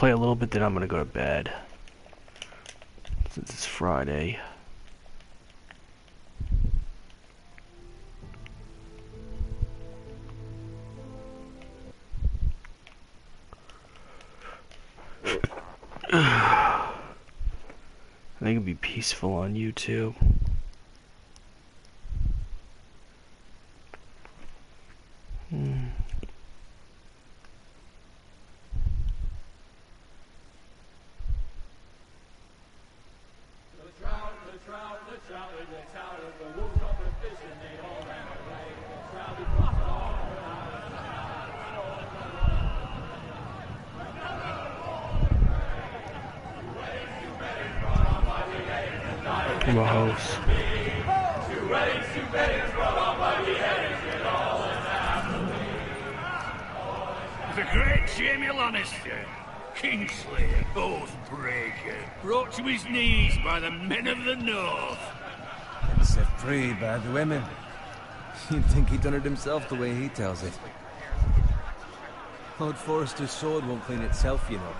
play a little bit, then I'm gonna go to bed. Since it's Friday. I think it'd be peaceful on YouTube. I'm a host. The great Jamie Lannister, Kingslayer, Oathbreaker, brought to his knees by the men of the North. And set free by the women. You'd think he'd done it himself the way he tells it. Lord Forrester's sword won't clean itself, you know.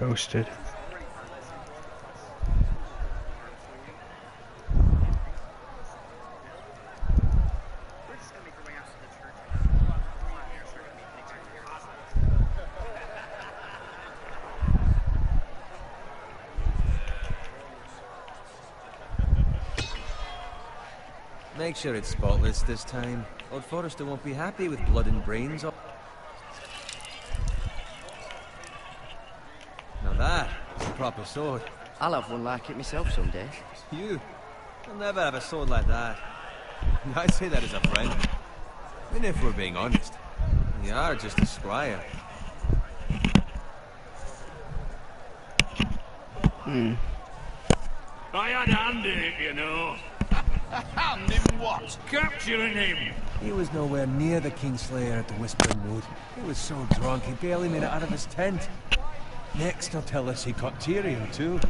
Toasted. Make sure it's spotless this time. Lord Forrester won't be happy with blood and brains up. Now that's a proper sword. I'll have one like it myself someday. You? You'll never have a sword like that. I say that as a friend. I mean, if we're being honest, you are just a squire. I had a hand in it, you know. Hand in what? Capturing him. He was nowhere near the Kingslayer at the Whispering Wood. He was so drunk he barely made it out of his tent. Next he'll tell us he caught Tyrion too.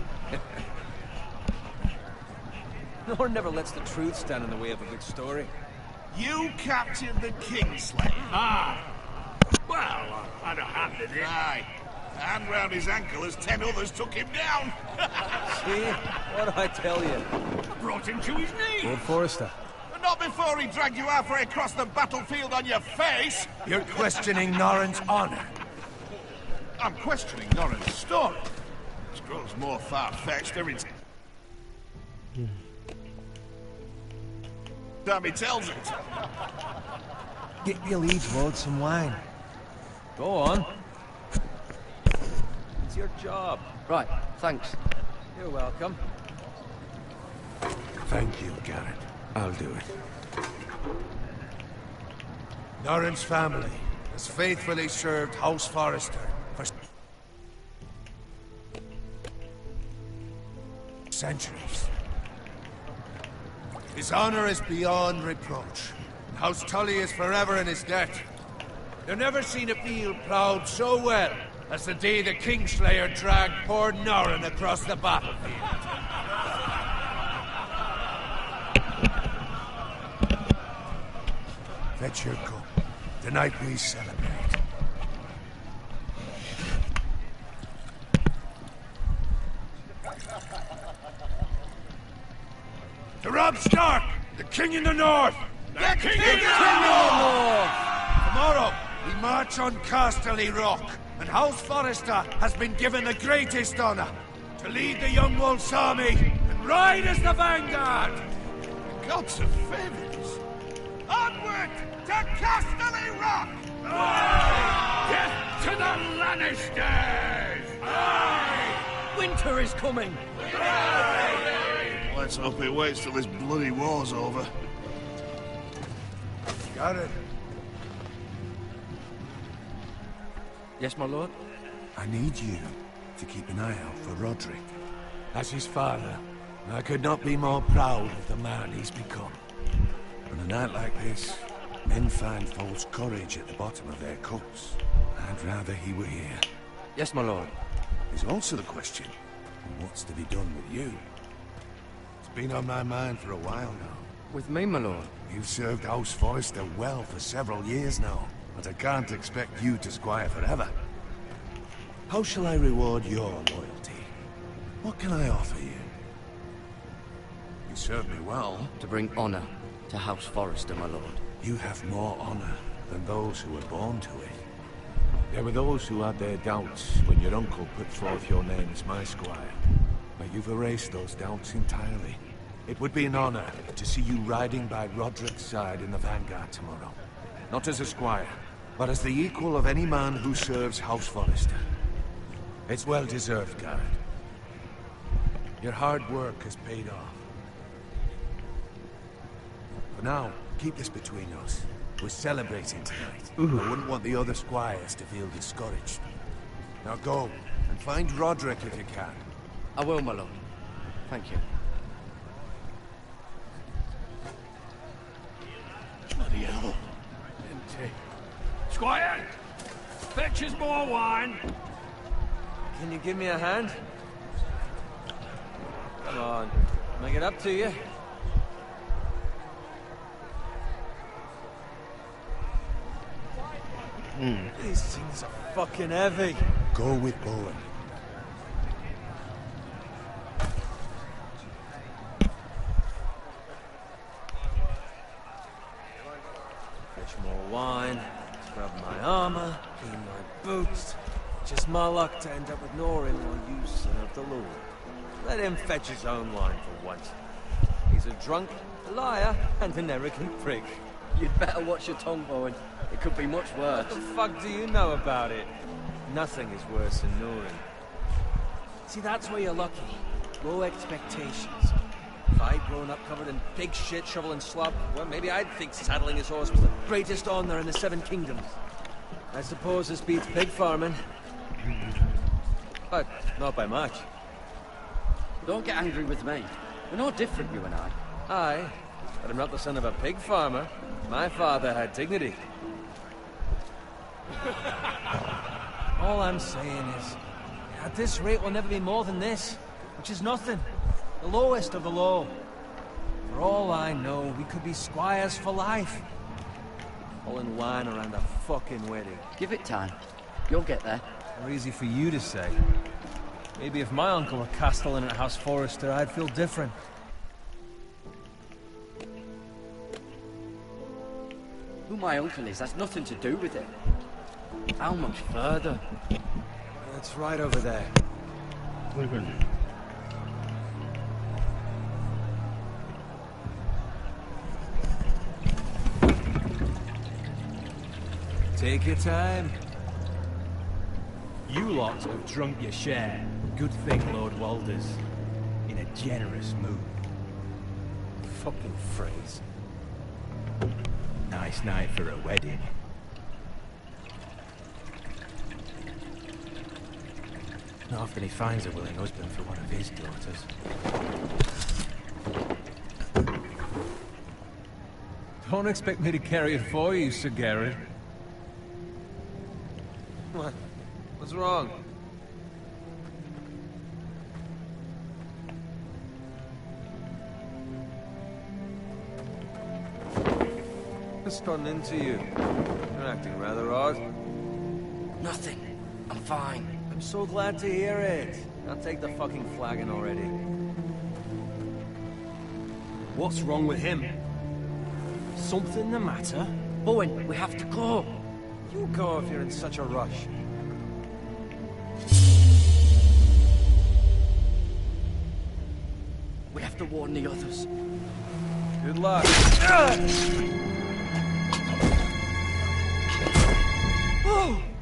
Norn never lets the truth stand in the way of a good story. You captured the Kingslayer? Ah. Well, I had a hand in it. Aye. And round his ankle as 10 others took him down. See? What did I tell you? I brought him to his knees. Lord Forrester. But not before he dragged you halfway across the battlefield on your face. You're questioning Norrin's honor. I'm questioning Norrin's story. It grows more far-fetched every time he tells it. Get your liege lord some wine. Go on. It's your job. Right, thanks. You're welcome. Thank you, Garrett. I'll do it. Norrin's family has faithfully served House Forrester for centuries. His honor is beyond reproach. House Tully is forever in his debt. You've never seen a field plowed so well as the day the Kingslayer dragged poor Norrin across the battlefield. Fetch your cup. Tonight we celebrate. To Robb Stark, the King in the North! The King in the North! Tomorrow, we march on Casterly Rock, and House Forrester has been given the greatest honor to lead the Young Wolf's army and ride as the vanguard! Gods of favors. Onward to Casterly Rock! Death to the Lannisters! Aye! Winter is coming! Let's hope it waits till this bloody war's over. Garrett, Yes, my lord? I need you to keep an eye out for Roderick. As his father, I could not be more proud of the man he's become. On a night like this, men find false courage at the bottom of their cups. I'd rather he were here. Yes, my lord. There's also the question of what's to be done with you. It's been on my mind for a while now. With me, my lord? You've served House Forrester well for several years now, but I can't expect you to squire forever. How shall I reward your loyalty? What can I offer you? You served me well. To bring honor to House Forrester, my lord. You have more honor than those who were born to it. There were those who had their doubts when your uncle put forth your name as my squire. But you've erased those doubts entirely. It would be an honor to see you riding by Roderick's side in the vanguard tomorrow. Not as a squire, but as the equal of any man who serves House Forrester. It's well deserved, Garrett. Your hard work has paid off. For now, keep this between us. We're celebrating tonight. I wouldn't want the other squires to feel discouraged. Now go, and find Roderick if you can. I will, my lord. Thank you. Bloody hell. Empty. Squire! Fetch us more wine! Can you give me a hand? Come on, make it up to you. These things are fucking heavy. Go with Bowen. Fetch more wine, scrub my armor, clean my boots. Just my luck to end up with Norin while you serve the Lord. Let him fetch his own wine for once. He's a drunk, a liar, and an arrogant prick. You'd better watch your tongue, Bowen. It could be much worse. What the fuck do you know about it? Nothing is worse than Norin. See, that's where you're lucky. Low expectations. If I'd grown up covered in pig shit, shovel and slop, well, maybe I'd think saddling his horse was the greatest honor in the Seven Kingdoms. I suppose this beats pig farming. But not by much. Don't get angry with me. We're no different, you and I. Aye, but I'm not the son of a pig farmer. My father had dignity. All I'm saying is, at this rate we'll never be more than this, which is nothing. The lowest of the low. For all I know, we could be squires for life. Pulling wine around a fucking wedding. Give it time. You'll get there. More easy for you to say. Maybe if my uncle were castellan at House Forrester, I'd feel different. Who my uncle is has nothing to do with it. How much further? It's right over there. Take your time. You lot have drunk your share. Good thing Lord Walder's in a generous mood. Fucking phrase. Nice night for a wedding. Not often he finds a willing husband for one of his daughters. Don't expect me to carry it for you, Sir Garrett. What? What's wrong? What's gotten into you? You're acting rather odd. Nothing. I'm fine. I'm so glad to hear it. I'll take the fucking flagon already. What's wrong with him? Something the matter? Bowen, we have to go. You go if you're in such a rush. We have to warn the others. Good luck. Oh! Whoa.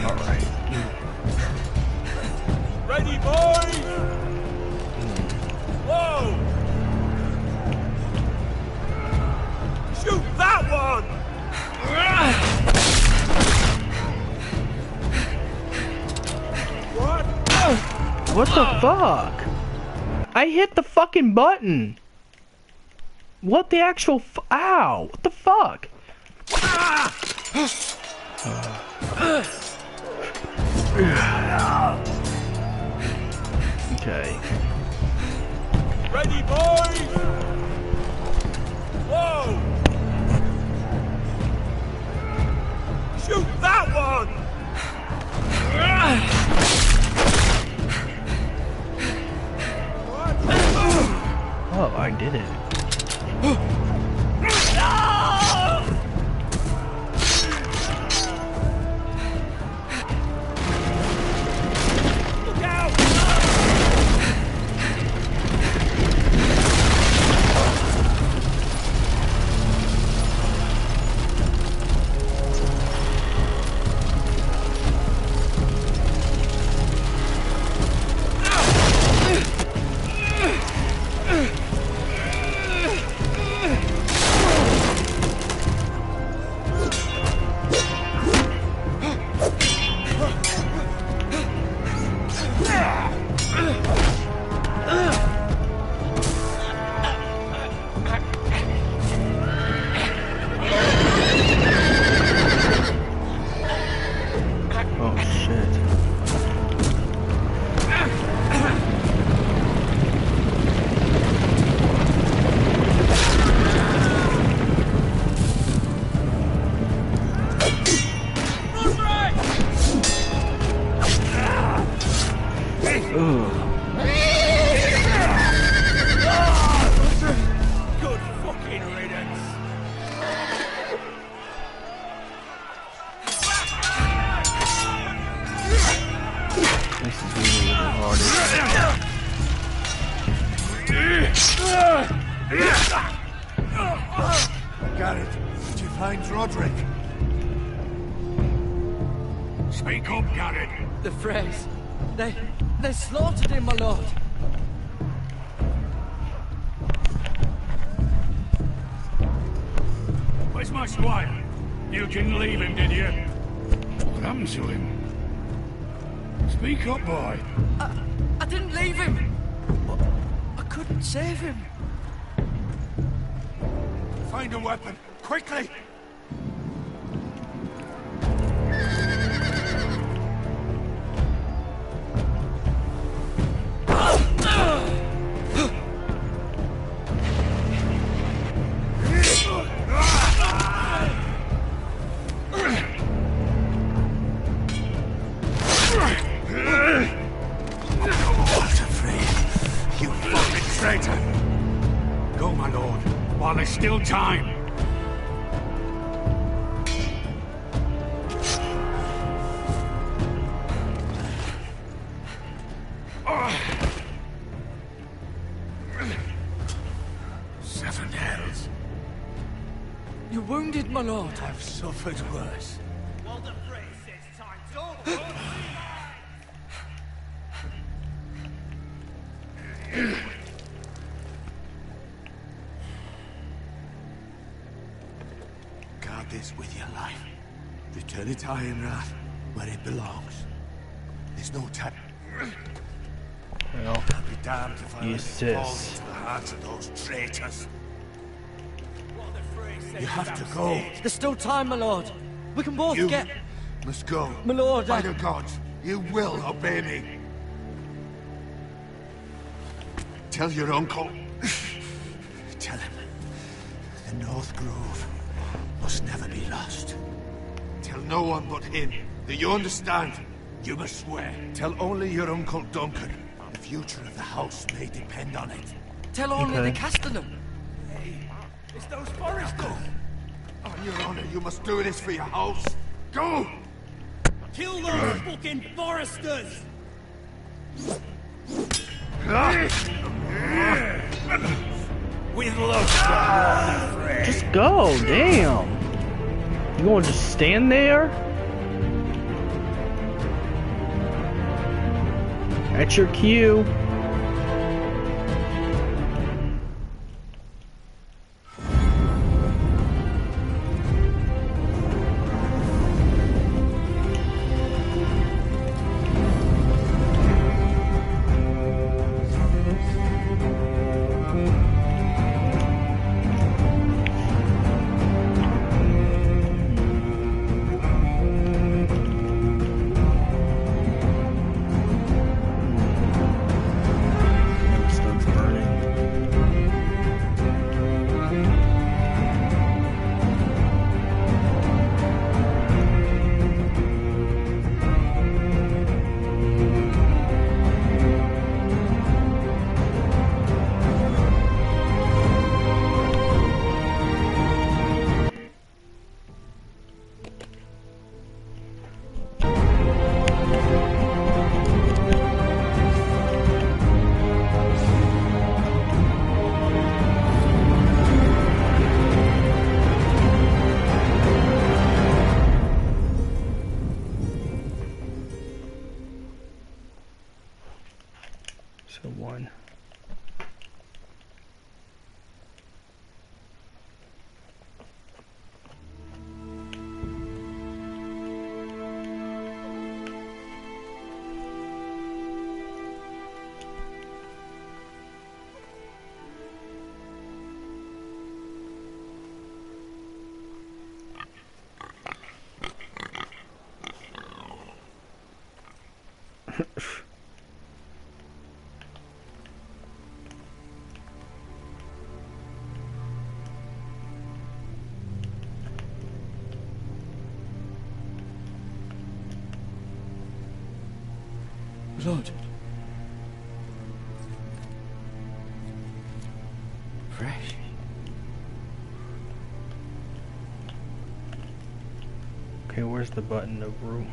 Alright. Ready, boys! Whoa! Shoot that one! What? What the fuck? I hit the fucking button. What the actual ow! What the fuck? Okay. Ready, boys! Whoa! Shoot that one! Oh, I did it. Look out! Oh shit. Good fucking riddance. This is really hard. Garrett, did you find Roderick? Speak up, Garrett. The Freys. They slaughtered him, my lord. Where's my squire? You didn't leave him, did you? What happened to him? Speak up, boy. I didn't leave him. But I couldn't save him. Find a weapon, quickly! Go, my lord, while there's still time. Seven hells. You're wounded, my lord. I've suffered worse. Guard this with your life. Return it to Ironrath, where it belongs. There's no time. Well, I'll be damned if I you let it fall sis. into the hands of those traitors. You have to go. There's still time, my lord. We can both You get... must go. My lord, By the gods, you will obey me. Tell your uncle. Tell him the North Grove must never be lost. Tell no one but him. Do you understand? You must swear. Tell only your Uncle Duncan. The future of the house may depend on it. Tell only Okay. the Castellan. It's those foresters! Go. On your honor, you must do this for your house. Go! Kill those fucking foresters! With love, Just go, damn. You gonna just stand there? At your cue. So one. Blood. Fresh. Okay, where's the button over?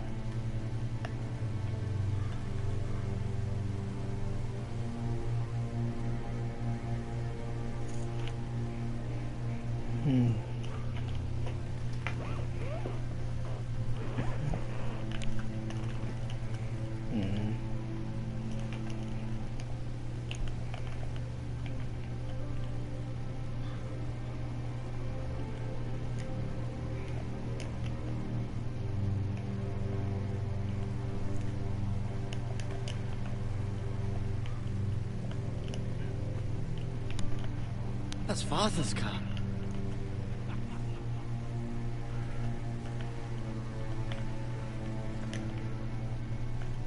That's Father's car.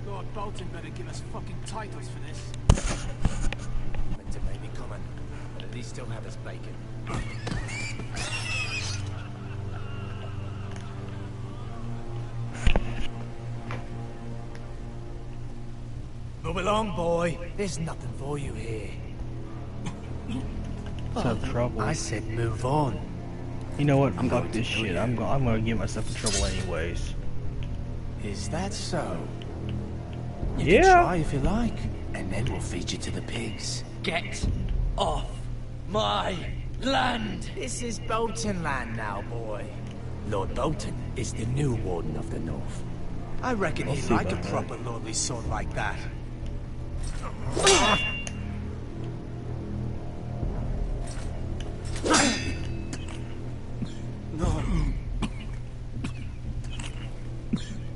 Lord Bolton better give us fucking titles for this. Meant to make me comment, but at least still have his bacon. Move along, boy. There's nothing for you here. Some trouble. I said move on. You know what? Fuck this shit. I'm gonna get myself in trouble anyways. Is that so? You Yeah. can try if you like, and then we'll feed you to the pigs. Get off my land! This is Bolton land now, boy. Lord Bolton is the new Warden of the North. I reckon We'll he'd see like a about that. proper lordly sword like that.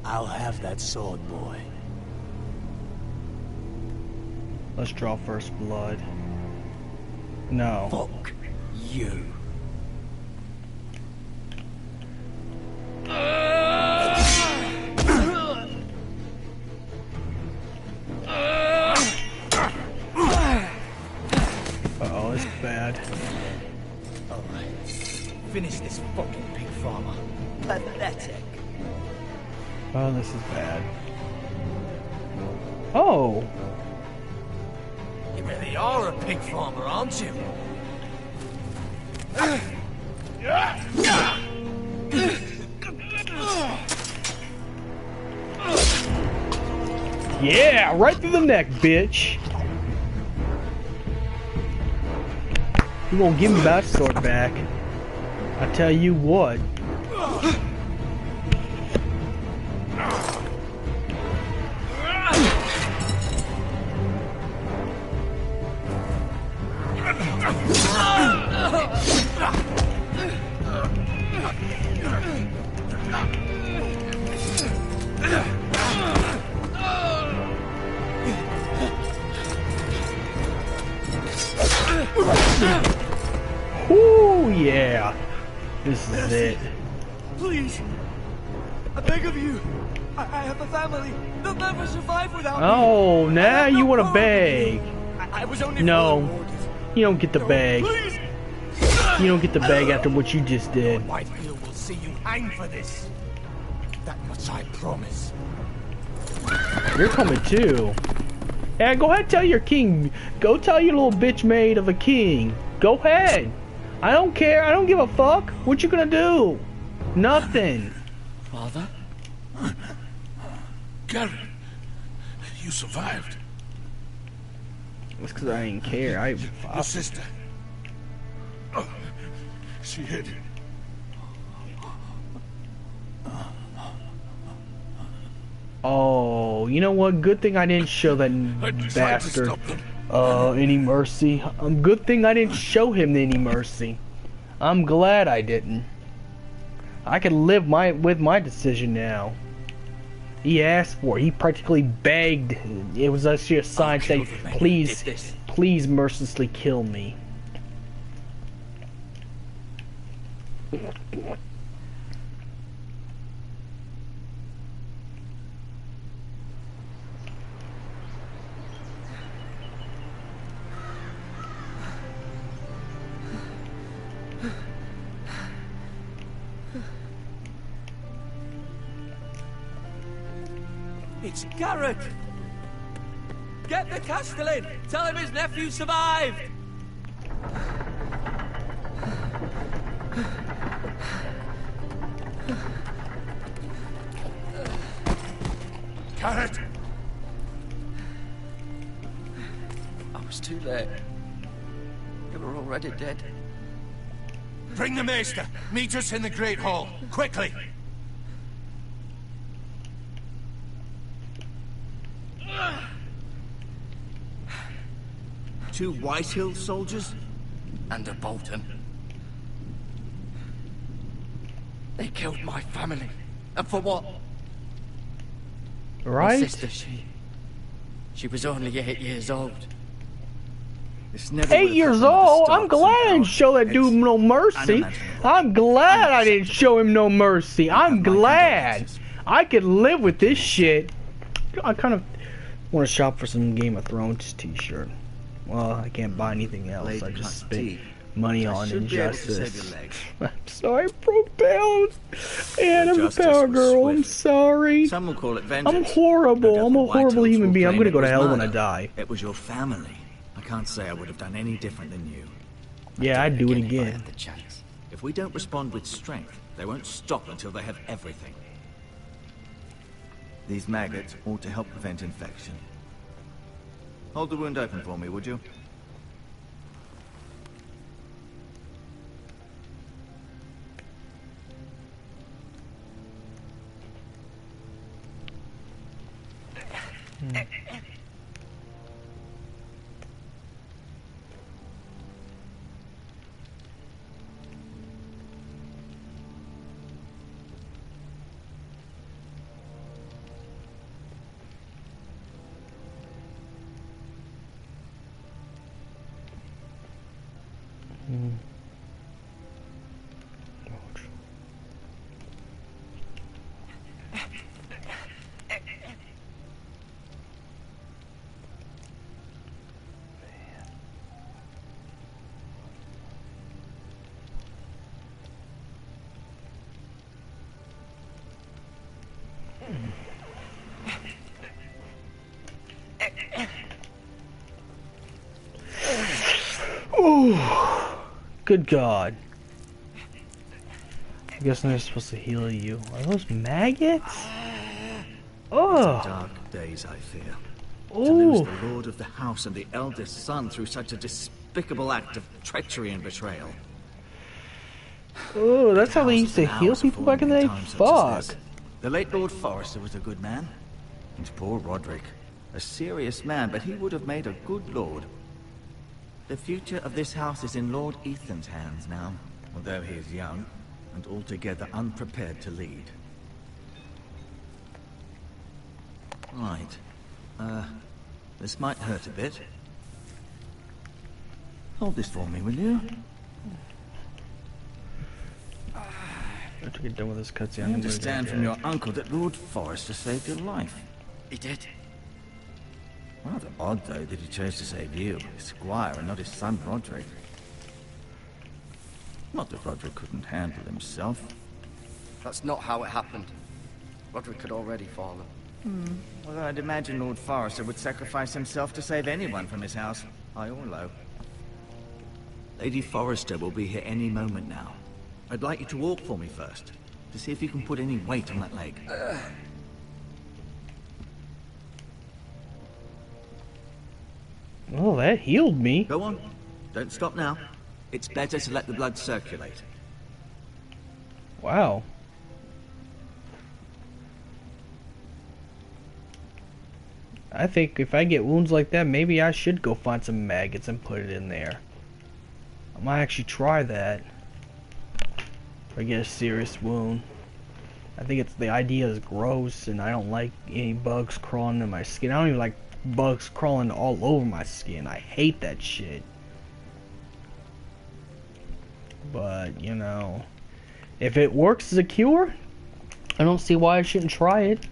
I'll have that sword, boy. Let's draw first blood. No. Fuck you. Uh-oh, it's bad. Alright. Finish this fucking pig farmer. Pathetic. Oh, this is bad. Oh! You really are a pig farmer, aren't you? Yeah! Right through the neck, bitch! You won't give me that sword back. I tell you what. Ooh, yeah. This is it. Please, I beg of you. I have a family. They'll never survive without me. Oh, now you want to beg. I was only No, you don't get the bag. Please. You don't get the bag after what you just did. Whitehill will see you hang for this. That much I promise. You're coming too. Yeah, go ahead, tell your king. Go tell your little bitch maid of a king. Go ahead. I don't care. I don't give a fuck. What you gonna do? Nothing. Father? Garrett, you survived. It's because I didn't care. Your sister. Oh, she hid. Oh, you know what? Good thing I didn't show that bastard any mercy. Good thing I didn't show him any mercy. I'm glad I didn't. I can live with my decision now. He asked for it. He practically begged. It was actually a sign saying, please mercilessly kill me. It's Garrett! Get the Castellan! Tell him his nephew survived! Garrett! I was too late. You were already dead. Bring the Maester! Meet us in the Great Hall! Quickly! Two Whitehill soldiers? And a Bolton. They killed my family. And for what? Right? My sister, she was only 8 years old. This never 8 would have years happened at the old? start, I'm glad I didn't Taltale. show that dude no mercy. unimaginable. I'm glad I didn't show him no mercy. I'm my glad. condolences. I could live with this shit. I kind of want to shop for some Game of Thrones t-shirt. Well, I can't buy anything else. Late I just cut spent tea. money I on should be able to save injustice. your legs. I'm sorry, I broke down. And I'm a Justice power was girl. I'm swift. sorry. Some will call it I'm vengeance. horrible. No I'm a doubt the horrible Whitehills human will being. I'm claim gonna go it to was hell when I murder. die. It was your family. I can't say I would have done any different than you. Yeah, I'd do it If I again. had the chance. If we don't respond with strength, they won't stop until they have everything. These maggots ought to help prevent infection. Hold the wound open for me, would you? Ooh, good God. I guess they're supposed to heal you. Are those maggots? Oh. Dark days, I fear. To lose Ooh. the lord of the house and the eldest son through such a despicable act of treachery and betrayal. Oh, that's how they used to House heal and people back in the day? times such as Fuck. this. The late Lord Forrester was a good man. And poor Roderick. A serious man, but he would have made a good lord. The future of this house is in Lord Ethan's hands now, although he is young and altogether unprepared to lead. Right. This might hurt a bit. Hold this for me, will you? I have to get done with this cutscene. I understand from your uncle that Lord Forrester saved your life. He did. Rather odd, though, that he chose to save you, his squire, and not his son Roderick. Not that Roderick couldn't handle himself. That's not how it happened. Roderick had already fallen. Well, I'd imagine Lord Forrester would sacrifice himself to save anyone from his house, high or low. Lady Forrester will be here any moment now. I'd like you to walk for me first, to see if you can put any weight on that leg. Oh, that healed me. Go on. Don't stop now. It's better to let the blood circulate. Wow. I think if I get wounds like that, maybe I should go find some maggots and put it in there. I might actually try that. If I get a serious wound. I think it's the idea is gross, and I don't like any bugs crawling in my skin. I don't even like bugs crawling all over my skin. I hate that shit. But, you know, if it works as a cure, I don't see why I shouldn't try it.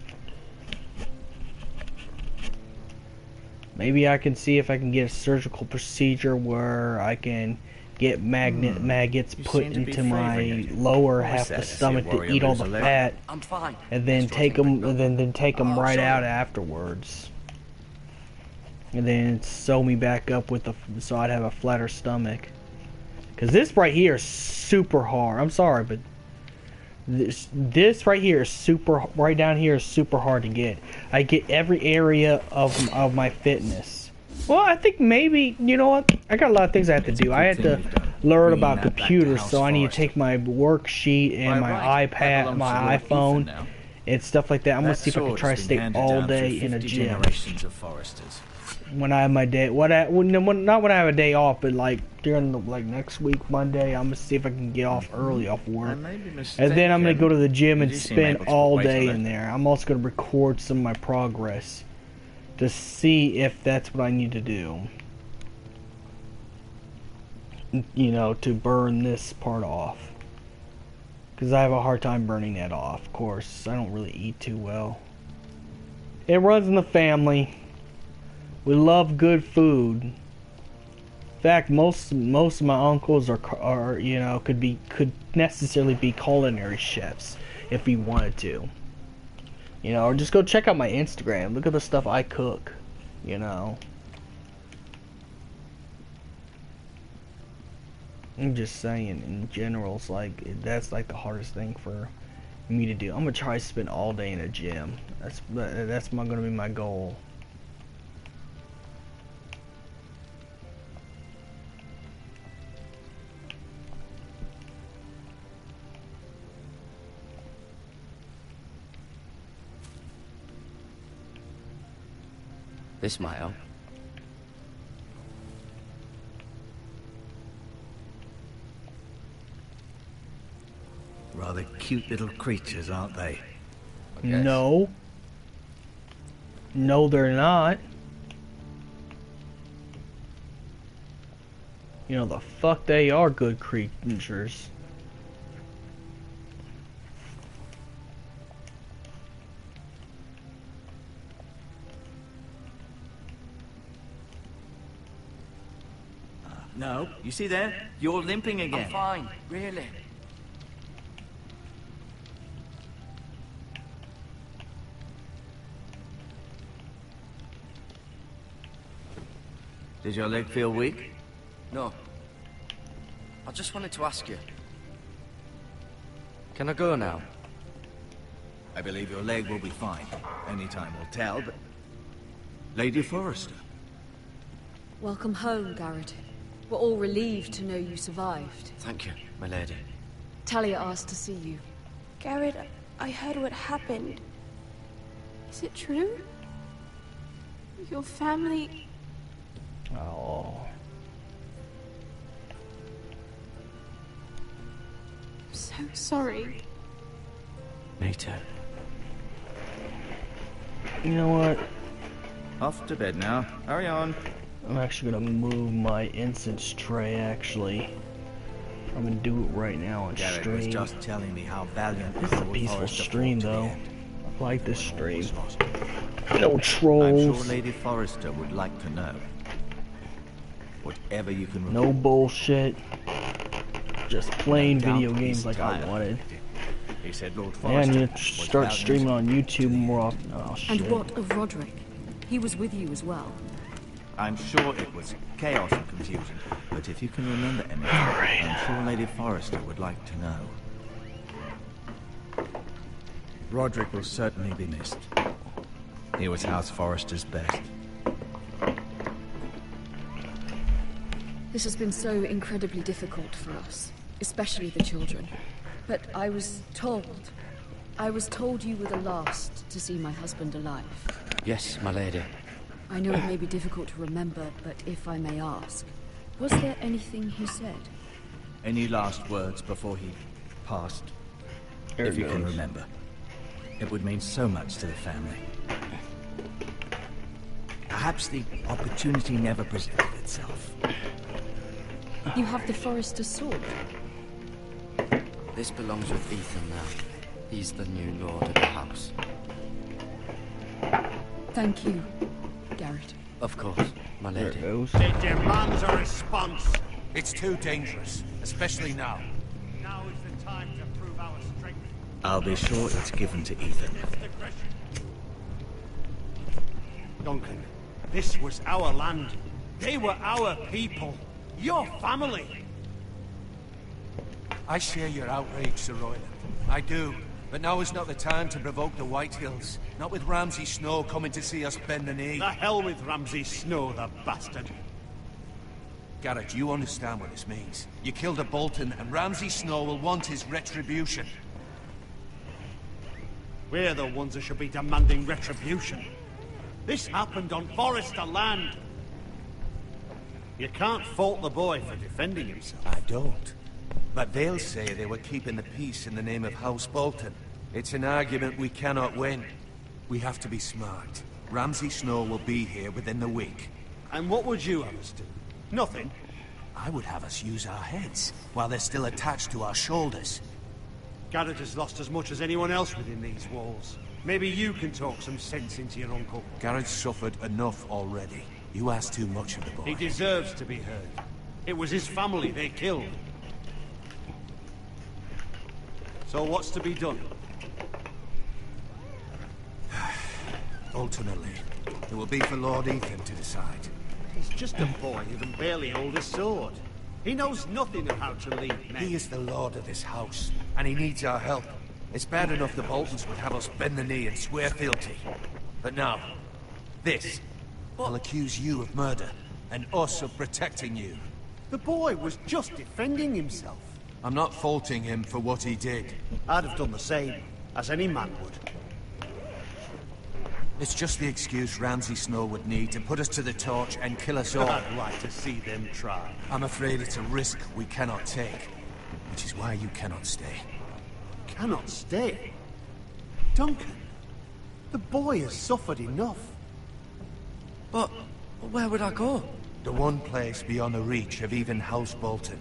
Maybe I can see if I can get a surgical procedure where I can get maggots put into my lower half of the stomach to eat all the fat, I'm fine. and then take them, then take them right out afterwards, and then sew me back up with so I'd have a flatter stomach. Cause this right here is super hard. I'm sorry, but this right here is right down here is super hard to get. I get every area of my fitness. Well, I think maybe, you know what? I got a lot of things I have to do. I have to learn about computers, so I need to take my worksheet and my iPad, my iPhone, and stuff like that. I'm gonna see if I can try to stay all day in a gym. When I have my day, not when I have a day off, but like during the next week Monday, I'm gonna see if I can get off early off work, and then I'm gonna go to the gym and spend all day in there. I'm also gonna record some of my progress to see if that's what I need to do. You know, to burn this part off, because I have a hard time burning that off. Of course, I don't really eat too well. It runs in the family. We love good food. In fact, most of my uncles are you know, could necessarily be culinary chefs if we wanted to. You know, or just go check out my Instagram. Look at the stuff I cook. You know. I'm just saying, in general, it's like that's like the hardest thing for me to do. I'm gonna try to spend all day in a gym. That's gonna be my goal. This might help. Rather cute little creatures, aren't they? No. No, they're not. You know, the fuck they are good creatures. No, you see there? You're limping again. I'm fine, really. Does your leg feel weak? No. I just wanted to ask you. Can I go now? I believe your leg will be fine. Only time will tell, but... Lady Forrester. Welcome home, Garrett. We're all relieved to know you survived. Thank you, my lady. Talia asked to see you. Garrett, I heard what happened. Is it true? Your family... Oh. I'm so sorry. Me too. You know what? Off to bed now. Hurry on. I'm actually gonna move my incense tray, actually. I'm gonna do it right now on Garrett stream. was just telling me how valiant This is a Lord peaceful Forrester stream, fought to the though. end. I like this stream. Was lost. No I'm trolls. sure Lady Forrester would like to know. Whatever you can No bullshit. Just playing Doubt video he's games like I tired. wanted. He said Lord Yeah, I Forrester need to was start valiant. streaming on YouTube more often. Oh, shit. And what of Roderick? He was with you as well. I'm sure it was chaos and confusion, but if you can remember anything, I'm sure Lady Forrester would like to know. Roderick will certainly be missed. He was House Forrester's best. This has been so incredibly difficult for us, especially the children. But I was told you were the last to see my husband alive. Yes, my lady. I know it may be difficult to remember, but if I may ask, was there anything he said? Any last words before he passed? There If it you can goes. remember. It would mean so much to the family. Perhaps the opportunity never presented itself. You have the Forrester's sword. This belongs with Ethan now. He's the new lord of the house. Thank you, Garrett. Of course, my There lady. it goes. It demands a response. It's too dangerous, especially now. Now is the time to prove our strength. I'll be sure it's given to Ethan. Duncan, this was our land. They were our people. Your family. I share your outrage, Sir Royland. I do. But now is not the time to provoke the Whitehills. Not with Ramsay Snow coming to see us bend the knee. The hell with Ramsay Snow, the bastard. Garrett, you understand what this means. You killed a Bolton, and Ramsay Snow will want his retribution. We're the ones that should be demanding retribution. This happened on Forrester land. You can't fault the boy for defending himself. I don't. But they'll say they were keeping the peace in the name of House Bolton. It's an argument we cannot win. We have to be smart. Ramsay Snow will be here within the week. And what would you have us do? Nothing. I would have us use our heads, while they're still attached to our shoulders. Garrett has lost as much as anyone else within these walls. Maybe you can talk some sense into your uncle. Garrett's suffered enough already. You ask too much of the boy. He deserves to be heard. It was his family they killed. So what's to be done? Ultimately, it will be for Lord Ethan to decide. He's just a boy who can barely hold a sword. He knows nothing of how to lead men. He is the lord of this house, and he needs our help. It's bad enough the Boltons would have us bend the knee and swear fealty. But now, this will accuse you of murder, and us of protecting you. The boy was just defending himself. I'm not faulting him for what he did. I'd have done the same, as any man would. It's just the excuse Ramsay Snow would need to put us to the torch and kill us all. I'd like to see them try. I'm afraid it's a risk we cannot take, which is why you cannot stay. Cannot stay? Duncan, the boy has suffered enough. But where would I go? The one place beyond the reach of even House Bolton.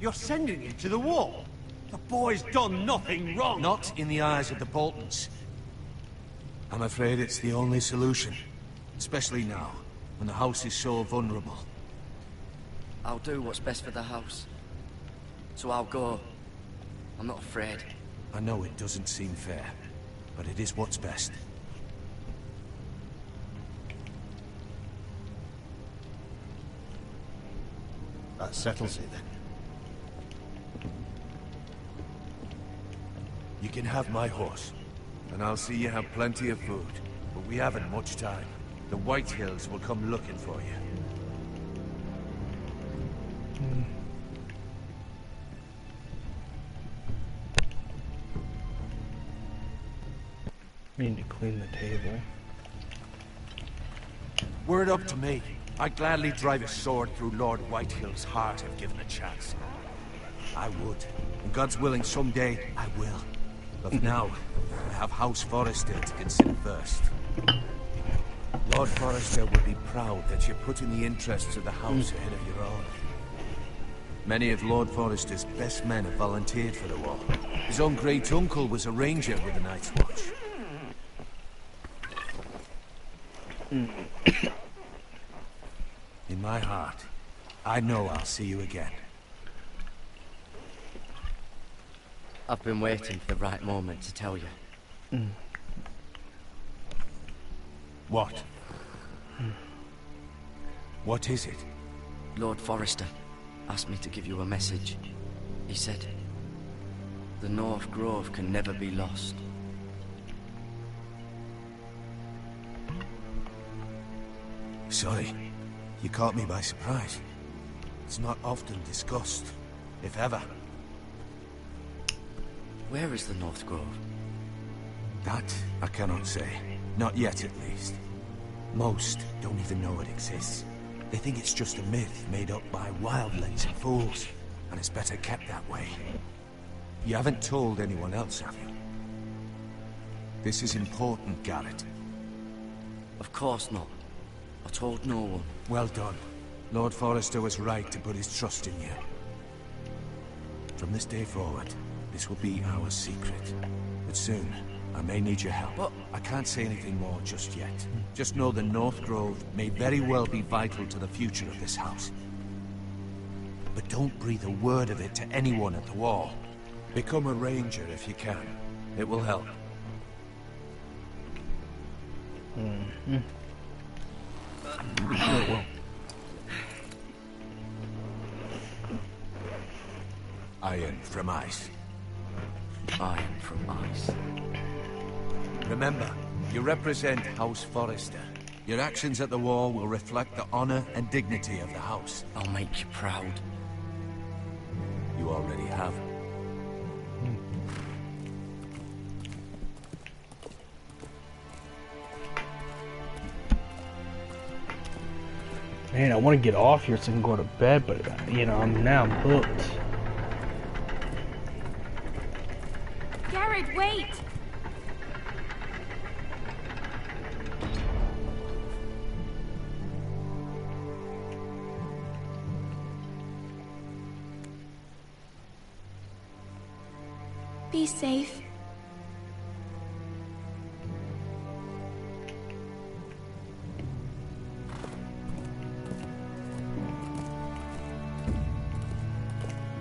You're sending him to the wall. The boy's done nothing wrong. Not in the eyes of the Boltons. I'm afraid it's the only solution. Especially now, when the house is so vulnerable. I'll do what's best for the house. So I'll go. I'm not afraid. I know it doesn't seem fair, but it is what's best. That settles it then. You can have my horse, and I'll see you have plenty of food. But we haven't much time. The Whitehills will come looking for you. Need to clean the table. Were it up to me, I'd gladly drive a sword through Lord Whitehill's heart if given a chance. I would. And God's willing, someday I will. But now, I have House Forrester to consider first. Lord Forrester would be proud that you're putting the interests of the house ahead of your own. Many of Lord Forrester's best men have volunteered for the war. His own great-uncle was a ranger with the Night's Watch. In my heart, I know I'll see you again. I've been waiting for the right moment to tell you. What? What is it? Lord Forrester asked me to give you a message. He said, the North Grove can never be lost. Sorry, you caught me by surprise. It's not often discussed, if ever. Where is the North Grove? That I cannot say. Not yet, at least. Most don't even know it exists. They think it's just a myth made up by wildlings and fools, and it's better kept that way. You haven't told anyone else, have you? This is important, Garrett. Of course not. I told no one. Well done. Lord Forrester was right to put his trust in you. From this day forward, this will be our secret. But soon, I may need your help. But I can't say anything more just yet. Just know the North Grove may very well be vital to the future of this house. But don't breathe a word of it to anyone at the wall. Become a ranger if you can. It will help. Sure will. Iron from ice. Iron from ice. Remember, you represent House Forrester. Your actions at the war will reflect the honor and dignity of the house. I'll make you proud. You already have. Man, I want to get off here so I can go to bed, but you know, I'm hooked. Garrett, wait! Be safe.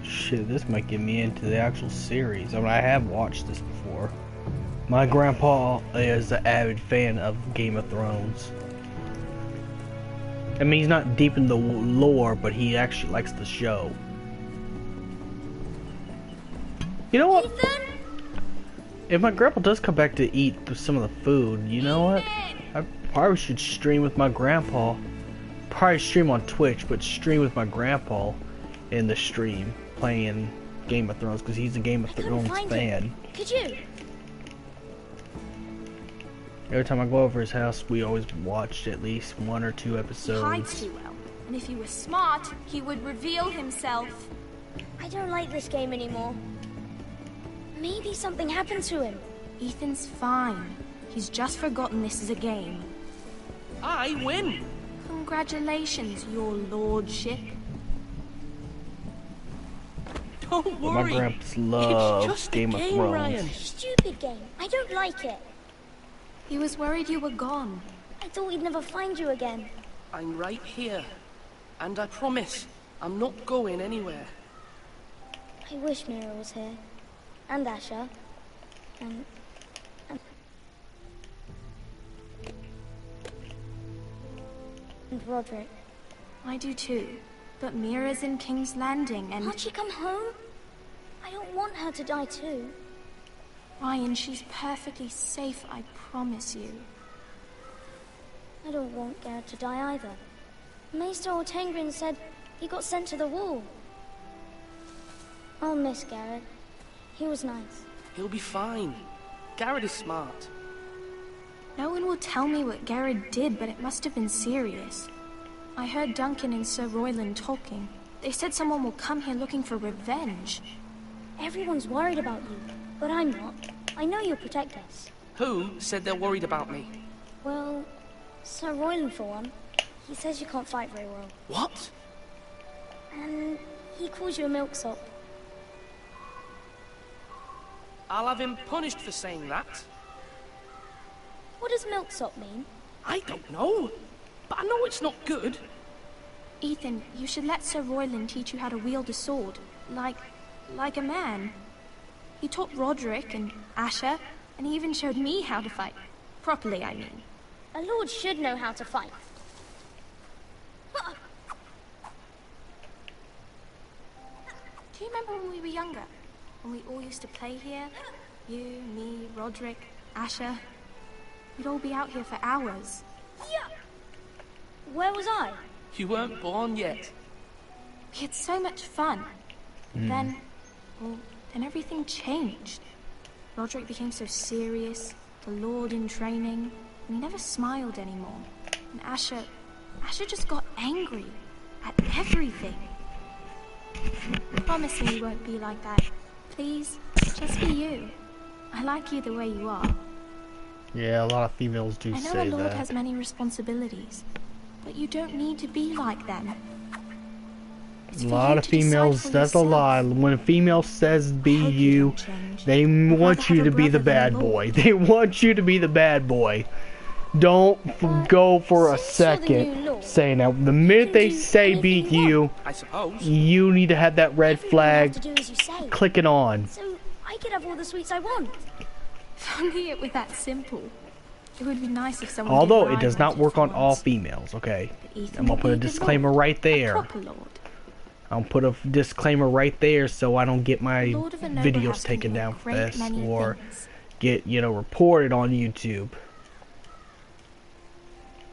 Shit, this might get me into the actual series. I mean, I have watched this before. My grandpa is an avid fan of Game of Thrones. I mean, he's not deep in the lore, but he actually likes the show. You know what? Ethan? If my grandpa does come back to eat some of the food, you know what? I probably should stream with my grandpa. Probably stream on Twitch, but stream with my grandpa in the stream, playing Game of Thrones, because he's a Game of Thrones fan. Could you? Every time I go over his house, we always watched at least 1 or 2 episodes. He hides too well. And if he was smart, he would reveal himself. I don't like this game anymore. Maybe something happened to him. Ethan's fine. He's just forgotten this is a game. I win! Congratulations, your lordship. Don't But my worry. gramps loves Game of Thrones. Ryan. Stupid game. I don't like it. He was worried you were gone. I thought we'd never find you again. I'm right here. And I promise, I'm not going anywhere. I wish Mira was here. And Asher. And Roderick. I do too. But Mira's in King's Landing and... Can't she come home? I don't want her to die too. Ryan, she's perfectly safe, I promise you. I don't want Garrett to die either. Maester Ortengrin said he got sent to the wall. I'll miss Garrett. He was nice. He'll be fine. Garrett is smart. No one will tell me what Garrett did, but it must have been serious. I heard Duncan and Sir Royland talking. They said someone will come here looking for revenge. Everyone's worried about you, but I'm not. I know you'll protect us. Who said they're worried about me? Well, Sir Royland for one. He says you can't fight very well. What? And he calls you a milksop. I'll have him punished for saying that. What does milksop mean? I don't know, but I know it's not good. Ethan, you should let Sir Royland teach you how to wield a sword. Like a man. He taught Roderick and Asher, and he even showed me how to fight. Properly, I mean. A lord should know how to fight. Do you remember when we were younger? When we all used to play here? You, me, Roderick, Asher. We'd all be out here for hours. Yeah. Where was I? You weren't born yet. We had so much fun. Then everything changed. Roderick became so serious, the Lord in training, and he never smiled anymore. And Asher just got angry at everything. Promise me you won't be like that. Please, just be you. I like you the way you are. Yeah, a lot of females do I know say a lord that. has many responsibilities, but you don't need to be like them. It's A for lot you of to decide females, for that's a yourself. lie. When a female says be I hope you you, don't change. they I'd want rather you have to a be the brother than bad a boy. lord. They want you to be the bad boy. Don't go for a since you're the new second lord, saying that. The minute they do say be anything you you, I suppose. you need to have that red Everything you flag have to do as you say. click it on. So I could have all the sweets I want. If only it were that simple. It would be nice if someone Although did it what does I not wanted work for on all once. females, okay? But Ethan I'm gonna would put be a good disclaimer lord, right a there. proper lord. I'll put a disclaimer right there so I don't get my Lord of a noble videos house can taken do a down for great this many or things. get, reported on YouTube.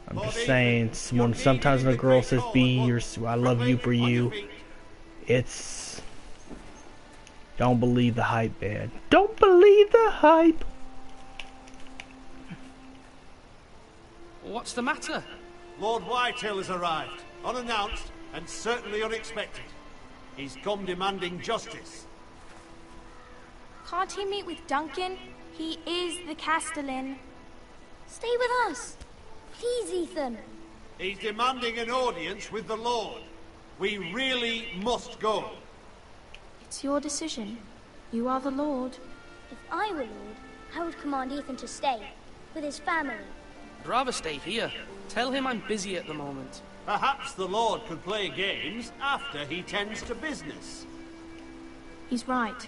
I'm just saying, when sometimes when a girl says be or I love you for you, it's... Don't believe the hype, man. Don't believe the hype! What's the matter? Lord Whitehill has arrived, unannounced and certainly unexpected. He's come demanding justice. Can't he meet with Duncan? He is the Castellan. Stay with us. Please, Ethan. He's demanding an audience with the Lord. We really must go. It's your decision. You are the Lord. If I were lord, I would command Ethan to stay with his family. I'd rather stay here. Tell him I'm busy at the moment. Perhaps the Lord could play games after he tends to business. He's right.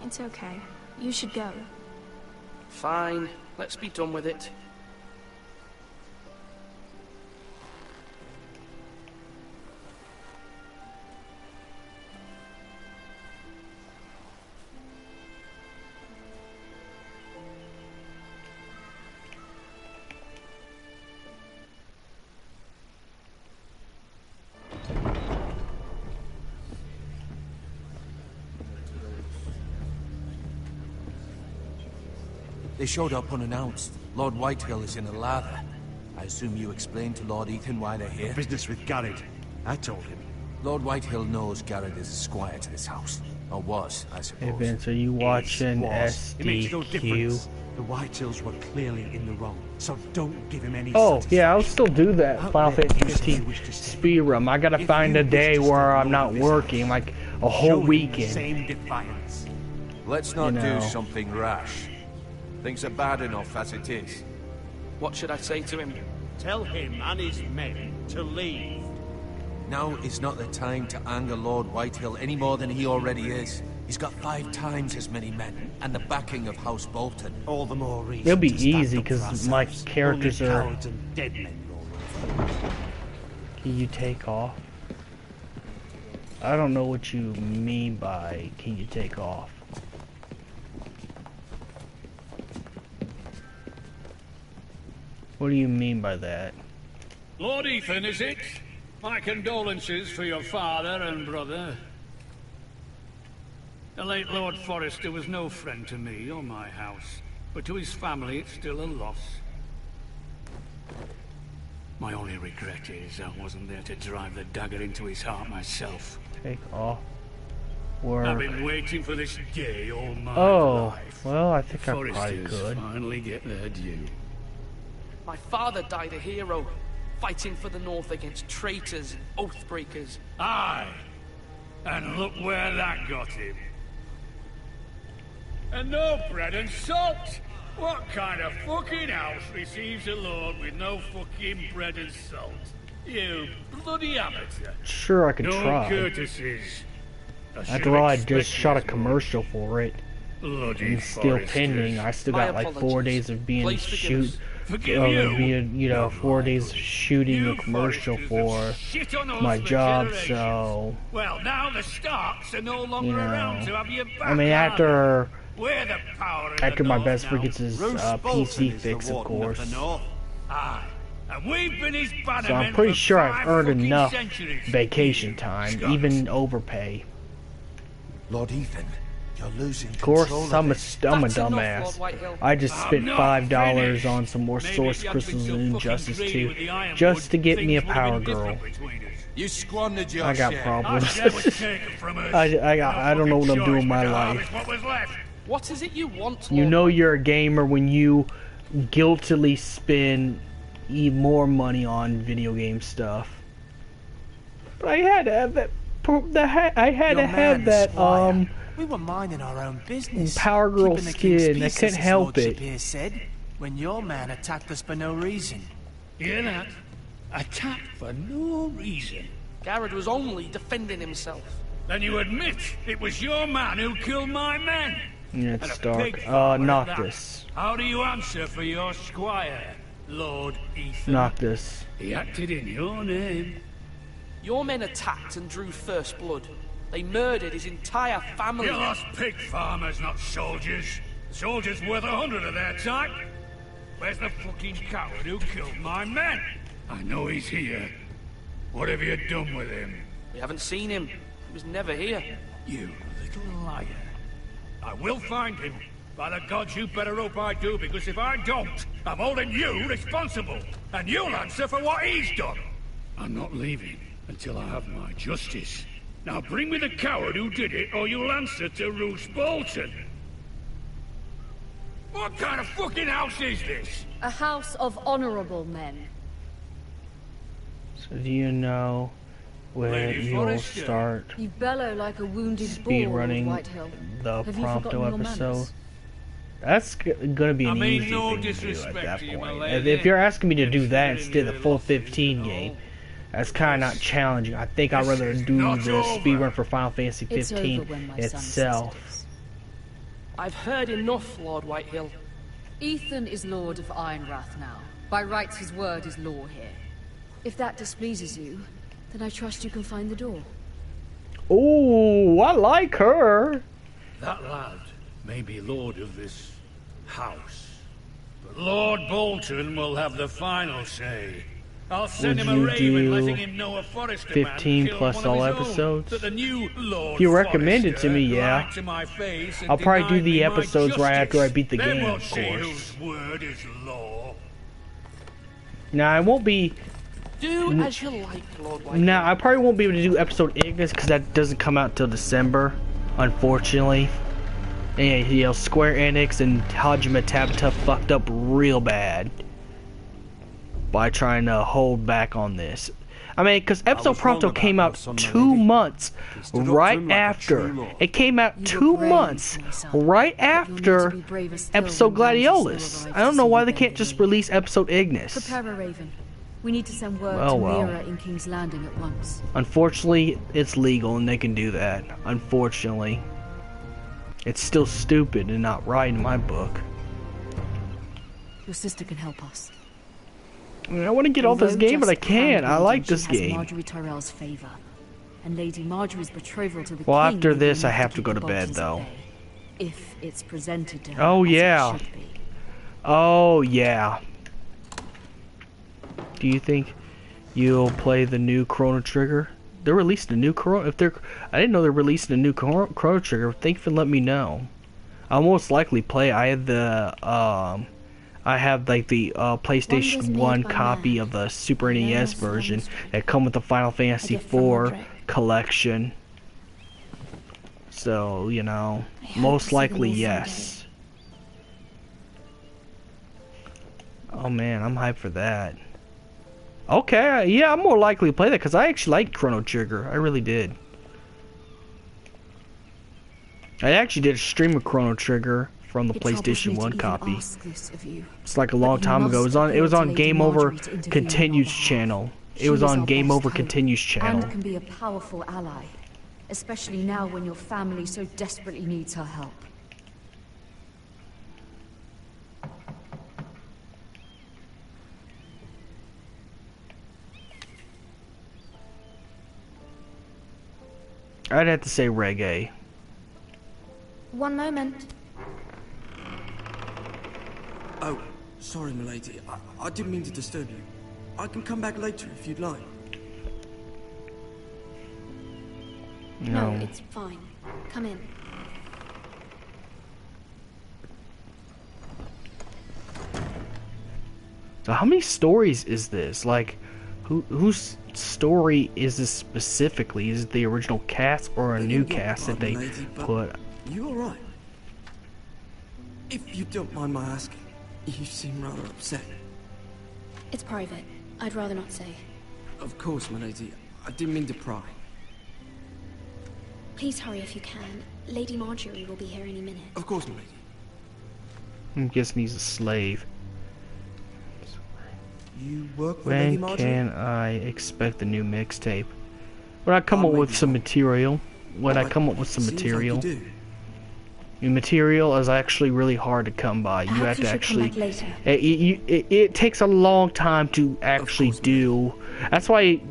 It's okay. You should go. Fine. Let's be done with it. They showed up unannounced. Lord Whitehill is in a lather. I assume you explained to Lord Ethan why they're here? Business with Garrett. I told him. Lord Whitehill knows Garrett is a squire to this house. Or was, I suppose. Hey Vince, are you watching It makes no SDQ? difference. The Whitehills were clearly in the wrong, so don't give him any Oh, satisfaction. yeah, I'll still do that. Out Final there, Fantasy you say you 15 wish to stay. speed run. I gotta If find you a wish day to stay where I'm Lord not of this working, house, like a show whole him the weekend. same defiance. Let's not You know. do something rash. Things are bad enough as it is. What should I say to him? Tell him and his men to leave. Now is not the time to anger Lord Whitehill any more than he already is. He's got 5 times as many men, and the backing of House Bolton. All the more reason It'll be to stand easy up for because my ourselves. characters Only are. cowards and dead men roll over. Can you take off? I don't know what you mean by can you take off. What do you mean by that? Lord Ethan, is it? My condolences for your father and brother. The late Lord Forrester was no friend to me or my house, but to his family it's still a loss. My only regret is I wasn't there to drive the dagger into his heart myself. Take off work. I've been waiting for this day all my life. Well, I think I probably Foresters could. finally get their due. My father died a hero, fighting for the North against traitors and oathbreakers. Aye, and look where that got him. And no bread and salt! What kind of fucking house receives a lord with no fucking bread and salt? You bloody amateur. Sure, I could try. No courtesies. After all, I just shot a commercial for it. Bloody And still pending. I still got like 4 days of being you know, 4 days of shooting a commercial for my job, so well, now the Starks are no longer around to have you back. I mean, after my North best friend now. gets his Roose Bolton PC is fix, the of warden course. the North. Aye, and we've been his So I'm bannermen pretty for sure I've 5 earned fucking enough centuries. vacation time, Scott. even overpay. Lord Ethan, you're losing Of course, control I'm a That's enough, dumbass. Lord Whitehill. I just spent not $5 finished. on some more Maybe source if you hadn't crystals been and so Injustice fucking 2, greedy with the Ironwood, just to get me a things would power have been girl. different between us. You squandered your I got share. problems. Our share was taken from us. I don't know what I'm doing with my life. What was left? What is it you want, You Lord know Whitehill? you're a gamer when you guiltily spend more money on video game stuff. But I had to have that. I had to have that. We were minding our own business. Power Girl keeping the king's skin. I peace, couldn't as his help lordship it. here said, when your man attacked us for no reason. Hear that? Attacked for no reason. Garrett was only defending himself. Then you admit it was your man who killed my men. Yeah, And it's a dark. pig farmer at that. Noctis. How do you answer for your squire, Lord Ethan? Noctis. He acted in your name. Your men attacked and drew first blood. They murdered his entire family. You lost pig farmers, not soldiers. Soldiers worth 100 of their type. Where's the fucking coward who killed my men? I know he's here. What have you done with him? We haven't seen him. He was never here. You little liar. I will find him. By the gods, you better hope I do, because if I don't, I'm holding you responsible. And you'll answer for what he's done. I'm not leaving until I have my justice. Now bring me the coward who did it, or you'll answer to Roose Bolton. What kind of fucking house is this? A house of honorable men. So do you know when Lady you'll Forrester. start You bellow like a wounded speed bull, running Whitehill. the Have you Prompto forgotten your episode? manners? That's gonna be I an mean easy no thing to do at disrespect that to you, my point. lady. If you're asking me to do that Considering instead of the your full losses 15 and game, all. that's kind of not challenging. I think I'd This rather is do not the speed over. run for Final Fantasy It's 15 over when my son says itself. it is. I've heard enough, Lord Whitehill. Ethan is Lord of Ironrath now. By rights, his word is law here. If that displeases you, then I trust you can find the door. Ooh, I like her. That lad may be lord of this house, but Lord Bolton will have the final say. I'll send Would him a you raven do letting him know a Forester 15 man killed plus one of all his own, episodes? that the new Lord If you recommend it to Forester me, yeah. lied to my face and I'll probably do denied the me my episodes right after I justice. beat the Then game, we'll of see course. whose word is law. Now I won't be. Do as you like, Lord Whitehill. Now I probably won't be able to do episode Ignis because that doesn't come out till December, unfortunately. And you know, Square Enix and Hajime Tabata fucked up real bad by trying to hold back on this. I mean, because episode Prompto came out 2 months right after. It came out 2 months right after episode Gladiolus. I don't know why they can't just release episode Ignis. Prepare a raven. We need to send word Well, to well. Mira in King's Landing at once. Unfortunately, it's legal and they can do that. Unfortunately. It's still stupid and not right in my book. Your sister can help us. I mean, I want to get off this Although game, but I just can't. I hand-holding, like this she has game. Marjorie Tyrell's favor, and Lady Marjorie's betrothal to the Well, king after will be this, I enough have to keep go the to bed, Boltons though. at bay, if it's presented to her. Oh, as it yeah. should be. Oh, yeah. Do you think you'll play the new Chrono Trigger? They're releasing a new Chrono... I didn't know they're releasing a new Chrono Trigger. Thank you for letting me know. I'll most likely play. I I have like the PlayStation 1 copy of the Super NES version that come with the Final Fantasy IV collection. So, you know, most likely yes. Oh man, I'm hyped for that. Okay, yeah, I'm more likely to play that because I actually liked Chrono Trigger. I really did. I actually did a stream of Chrono Trigger from the PlayStation 1 copy. It's like a long time ago. It was on Game Over Continues channel. It was on Game Over Continues channel. And can be a powerful ally, especially now when your family so desperately needs her help. I'd have to say reggae. One moment. Oh, sorry, milady. I didn't mean to disturb you. I can come back later if you'd like. No, it's fine. Come in. So how many stories is this? Like, whose story is this specifically? Is it the original cast or a new cast that they put? You alright? If you don't mind my asking, you seem rather upset. It's private. I'd rather not say. Of course, milady. I didn't mean to pry. Please hurry if you can. Lady Marjorie will be here any minute. Of course, milady. I'm guessing he's a slave. You work for Lady Marjorie? When can I expect the new mixtape? When I come up with some material. When I come up with some material. The material is actually really hard to come by. You have to actually. It takes a long time to actually do. That's why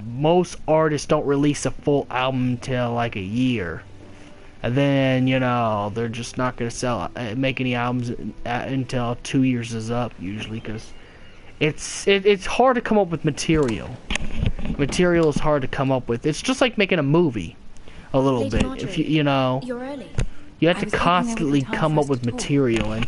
most artists don't release a full album until like a year, and then you know they're just not gonna make any albums until 2 years is up usually, because it's hard to come up with material. Material is hard to come up with. It's just like making a movie, a little Lady bit. Marjorie, If you know. You're early. You have to constantly come up with material, and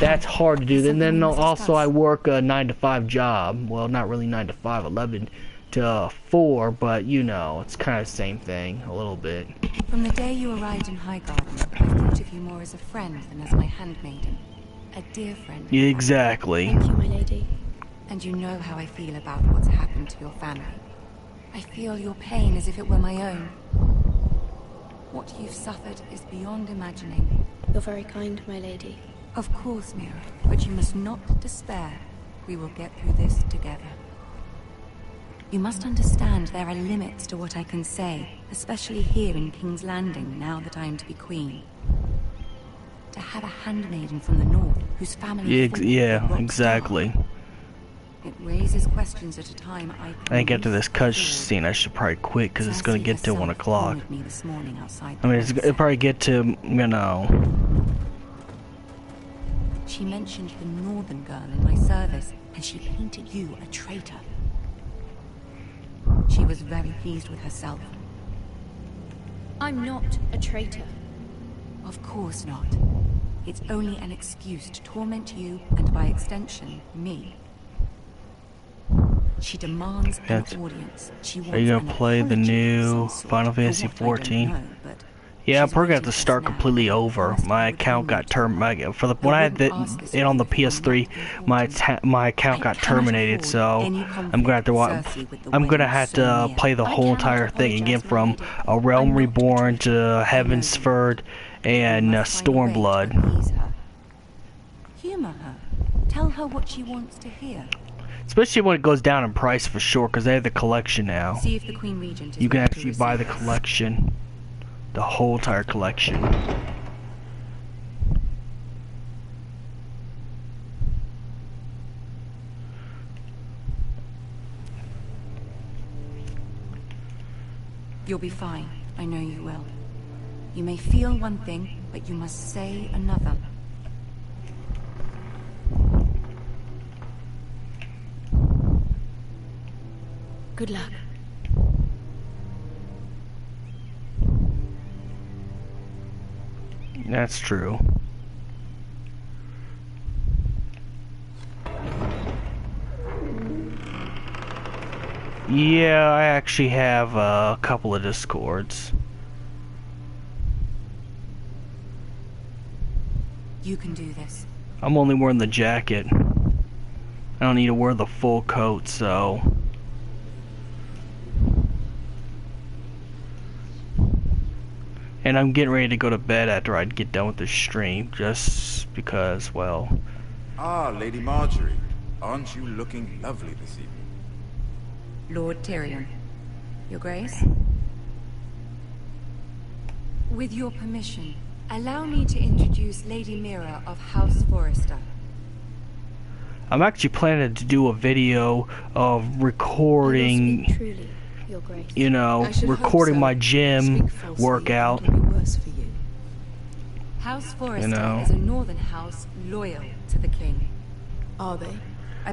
that's hard to do. And then also I work a 9-to-5 job. Well, not really 9 to 5, 11 to 4, but you know, it's kind of the same thing, a little bit. From the day you arrived in Highgarden, I thought of you more as a friend than as my handmaiden. A dear friend. Yeah, exactly. Thank you, my lady. And you know how I feel about what's happened to your family. I feel your pain as if it were my own. What you've suffered is beyond imagining. You're very kind, my lady. Of course, Mira, but you must not despair. We will get through this together. You must understand there are limits to what I can say, especially here in King's Landing, now that I am to be queen. To have a handmaiden from the north, whose family... Yeah, exactly. It raises questions at a time I think after this cutscene I should probably quit, because it's going to get to 1 o'clock. I mean, it'll probably get to, you know... She mentioned the northern girl in my service, and she painted you a traitor. She was very pleased with herself. I'm not a traitor. Of course not. It's only an excuse to torment you, and by extension, me. She demands an audience. She wants Are you gonna play the new Final Fantasy 14? Yeah, I'm probably gonna have to start completely over. My account got terminated. When I had it on the PS3, my account got terminated. So I'm gonna have to play the whole entire thing again, from A Realm Reborn to Heavensford and Stormblood. Humor her. Tell her what she wants to hear. Especially when it goes down in price, for sure, because they have the collection now. See if the Queen Regent is you can actually buy the collection. The whole entire collection. You'll be fine. I know you will. You may feel one thing, but you must say another. Good luck. That's true. Yeah, I actually have a couple of Discords. You can do this. I'm only wearing the jacket. I don't need to wear the full coat, so... And I'm getting ready to go to bed after I get done with the stream, just because, well... Ah, Lady Marjorie. Aren't you looking lovely this evening? Lord Tyrion. Your Grace? With your permission, allow me to introduce Lady Mira of House Forrester. I'm actually planning to do a video of recording, Truly, Your Grace. you know, recording my gym workout. House Forrester You know. is a northern house loyal to the king. Are they?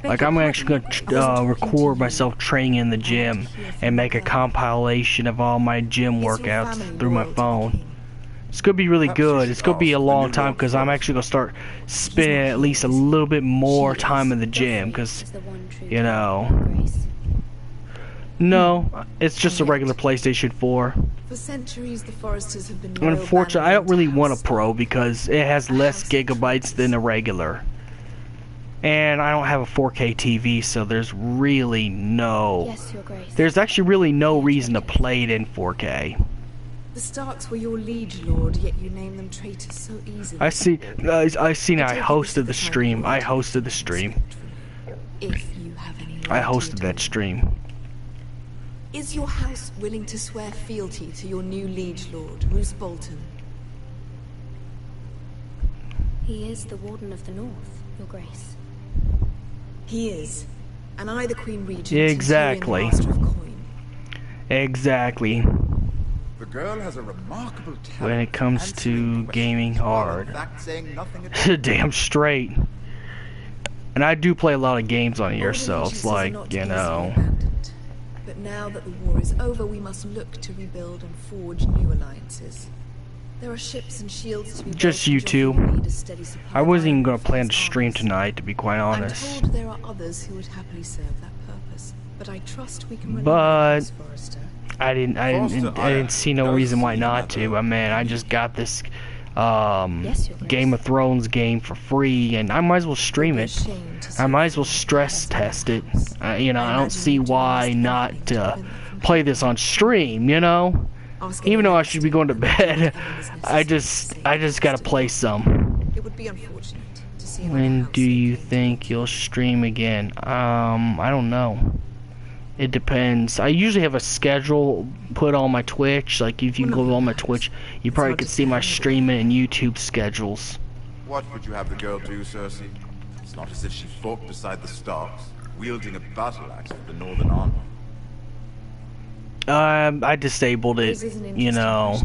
Like, I'm actually gonna record myself training in the gym and make a compilation of all my gym workouts through my phone. It's gonna be really good. It's gonna be a long time because I'm actually gonna start spending at least a little bit more time in the gym because, you know. No, it's just a regular PlayStation 4. For centuries, the Foresters have been loyal. Unfortunately, I don't really want a Pro because it has less gigabytes than a regular. And I don't have a 4K TV, so there's really no... Yes, Your Grace. There's actually really no reason to play it in 4K. The Starks were your liege lord, yet you named them traitors so easily. I seen I hosted the stream. I hosted the stream. If you have any I hosted that stream. Is your house willing to swear fealty to your new liege lord, Roose Bolton? He is the Warden of the North, Your Grace. He is. And I, the Queen Regent, Exactly. and Tyrion, the Master of Coin. Exactly. The girl has a remarkable talent. When it comes to gaming hard. Saying Damn straight. And I do play a lot of games on here, so it's like, you know. But now that the war is over, we must look to rebuild and forge new alliances. There are ships and shields to be Just you two. I wasn't even gonna plan to stream tonight, to be quite honest. I'm told there are others who would happily serve that purpose, but I trust we can rely on But House Forrester. I didn't see no reason why not to. But man, I just got this Game of Thrones game for free, and I might as well stream it. I might as well stress test it. You know, I don't see why not play this on stream. You know, even though I should be going to bed, I just gotta play some. It would be unfortunate to see When do you think you'll stream again? I don't know. It depends. I usually have a schedule put on my Twitch. Like, if you go on my Twitch, you probably could see my streaming and YouTube schedules. What would you have the girl do, Cersei? It's not as if she fought beside the Starks, wielding a battle axe for the Northern Army. I disabled it, you know.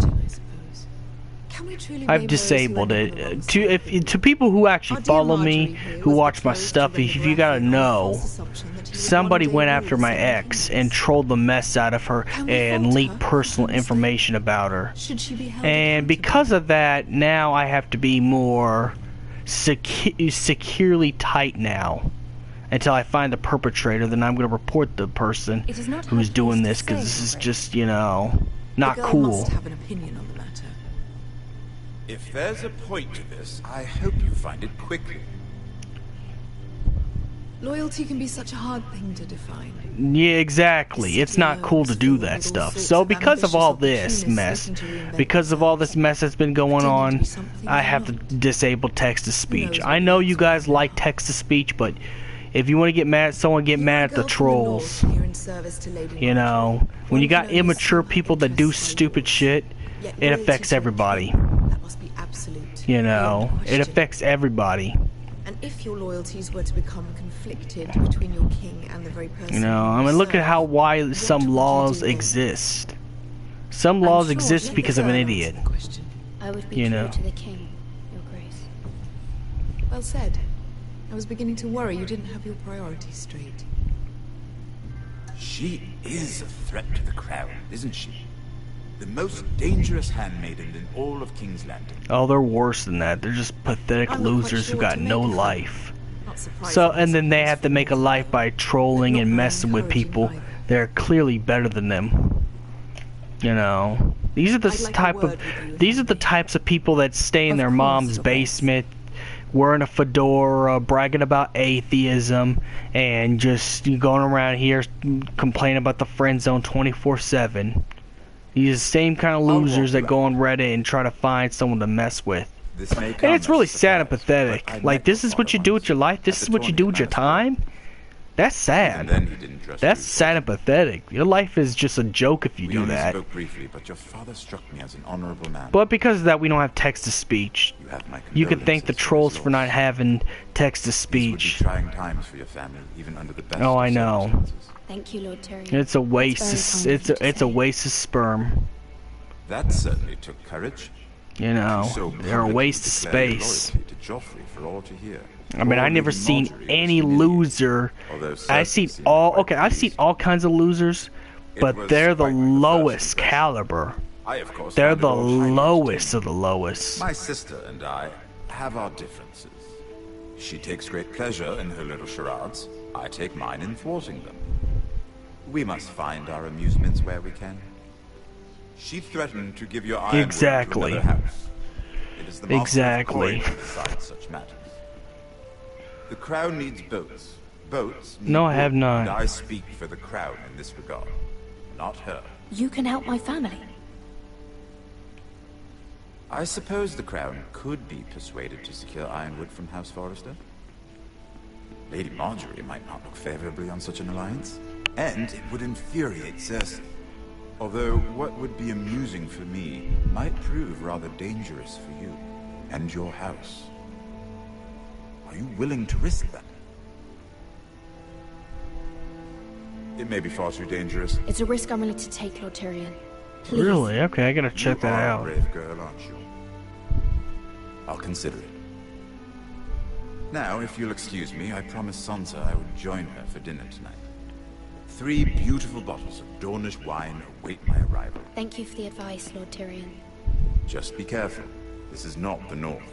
I've disabled it. To people who actually follow me, who watch my stuff, if you gotta know, somebody went after my ex and trolled the mess out of her and leaked personal information about her. And because of that, now I have to be more securely tight now. Until I find the perpetrator, then I'm going to report the person who's doing this, because this is just, you know, not cool. Have an opinion on the matter. If there's a point to this, I hope you find it quickly. Loyalty can be such a hard thing to define. Yeah, exactly. It's not cool to do that stuff. So because of all this mess, that's been going on, I have to disable text-to-speech. I know you guys like text-to-speach, but if you want to get mad at someone, get mad at the trolls. You know, when you got immature people that do stupid shit, it affects everybody. You know, it affects everybody. And if your loyalties were to become conflicted between your king and the very person, you know, I mean, look at why some laws exist. Some laws exist because of an idiot. I would be you true know. to the king, Your Grace. Well said. I was beginning to worry you didn't have your priorities straight. She is a threat to the crown, isn't she? The most dangerous handmaiden in all of King's Landing. Oh, they're worse than that. They're just pathetic losers who got no life. So, and then they have to make a life by trolling and messing with people they're clearly better than them. You know, these are the types of people that stay in their mom's basement, wearing a fedora, bragging about atheism, and just going around here complaining about the friend zone 24/7. These are the same kind of losers that go on Reddit and try to find someone to mess with. And it's really sad and pathetic. Like, this is what you do with your life? This is what you do with your time? That's sad. That's sad and pathetic. Your life is just a joke if you do that. Spoke briefly, but your father struck me as an honorable man. But because of that, we don't have text-to-speech. You can thank the trolls for not having text-to-speech. Trying times for your family, even under the best. Oh, I know. Thank you, Lord Tyrion. It's a waste. It's a waste of sperm. That certainly took courage. You know, they're a waste of space. I mean, I never seen any loser. I've seen all kinds of losers, but they're the lowest caliber. They're the lowest of the lowest. My sister and I have our differences. She takes great pleasure in her little charades. I take mine in thwarting them. We must find our amusements where we can. She threatened to give your ironwood to another house. It is the master's calling to decide such matters. The crown needs boats. Boats need No, I have wood, not. And I speak for the crown in this regard, not her. You can help my family. I suppose the crown could be persuaded to secure ironwood from House Forrester. Lady Marjorie might not look favorably on such an alliance, and it would infuriate Cersei. Although what would be amusing for me might prove rather dangerous for you and your house. Are you willing to risk that? It may be far too dangerous. It's a risk I'm willing to take, Lord Tyrion. Please. Really? Okay, I gotta check that out. You are a brave girl, aren't you? I'll consider it. Now, if you'll excuse me, I promised Sansa I would join her for dinner tonight. 3 beautiful bottles of Dornish wine await my arrival. Thank you for the advice, Lord Tyrion. Just be careful. This is not the North.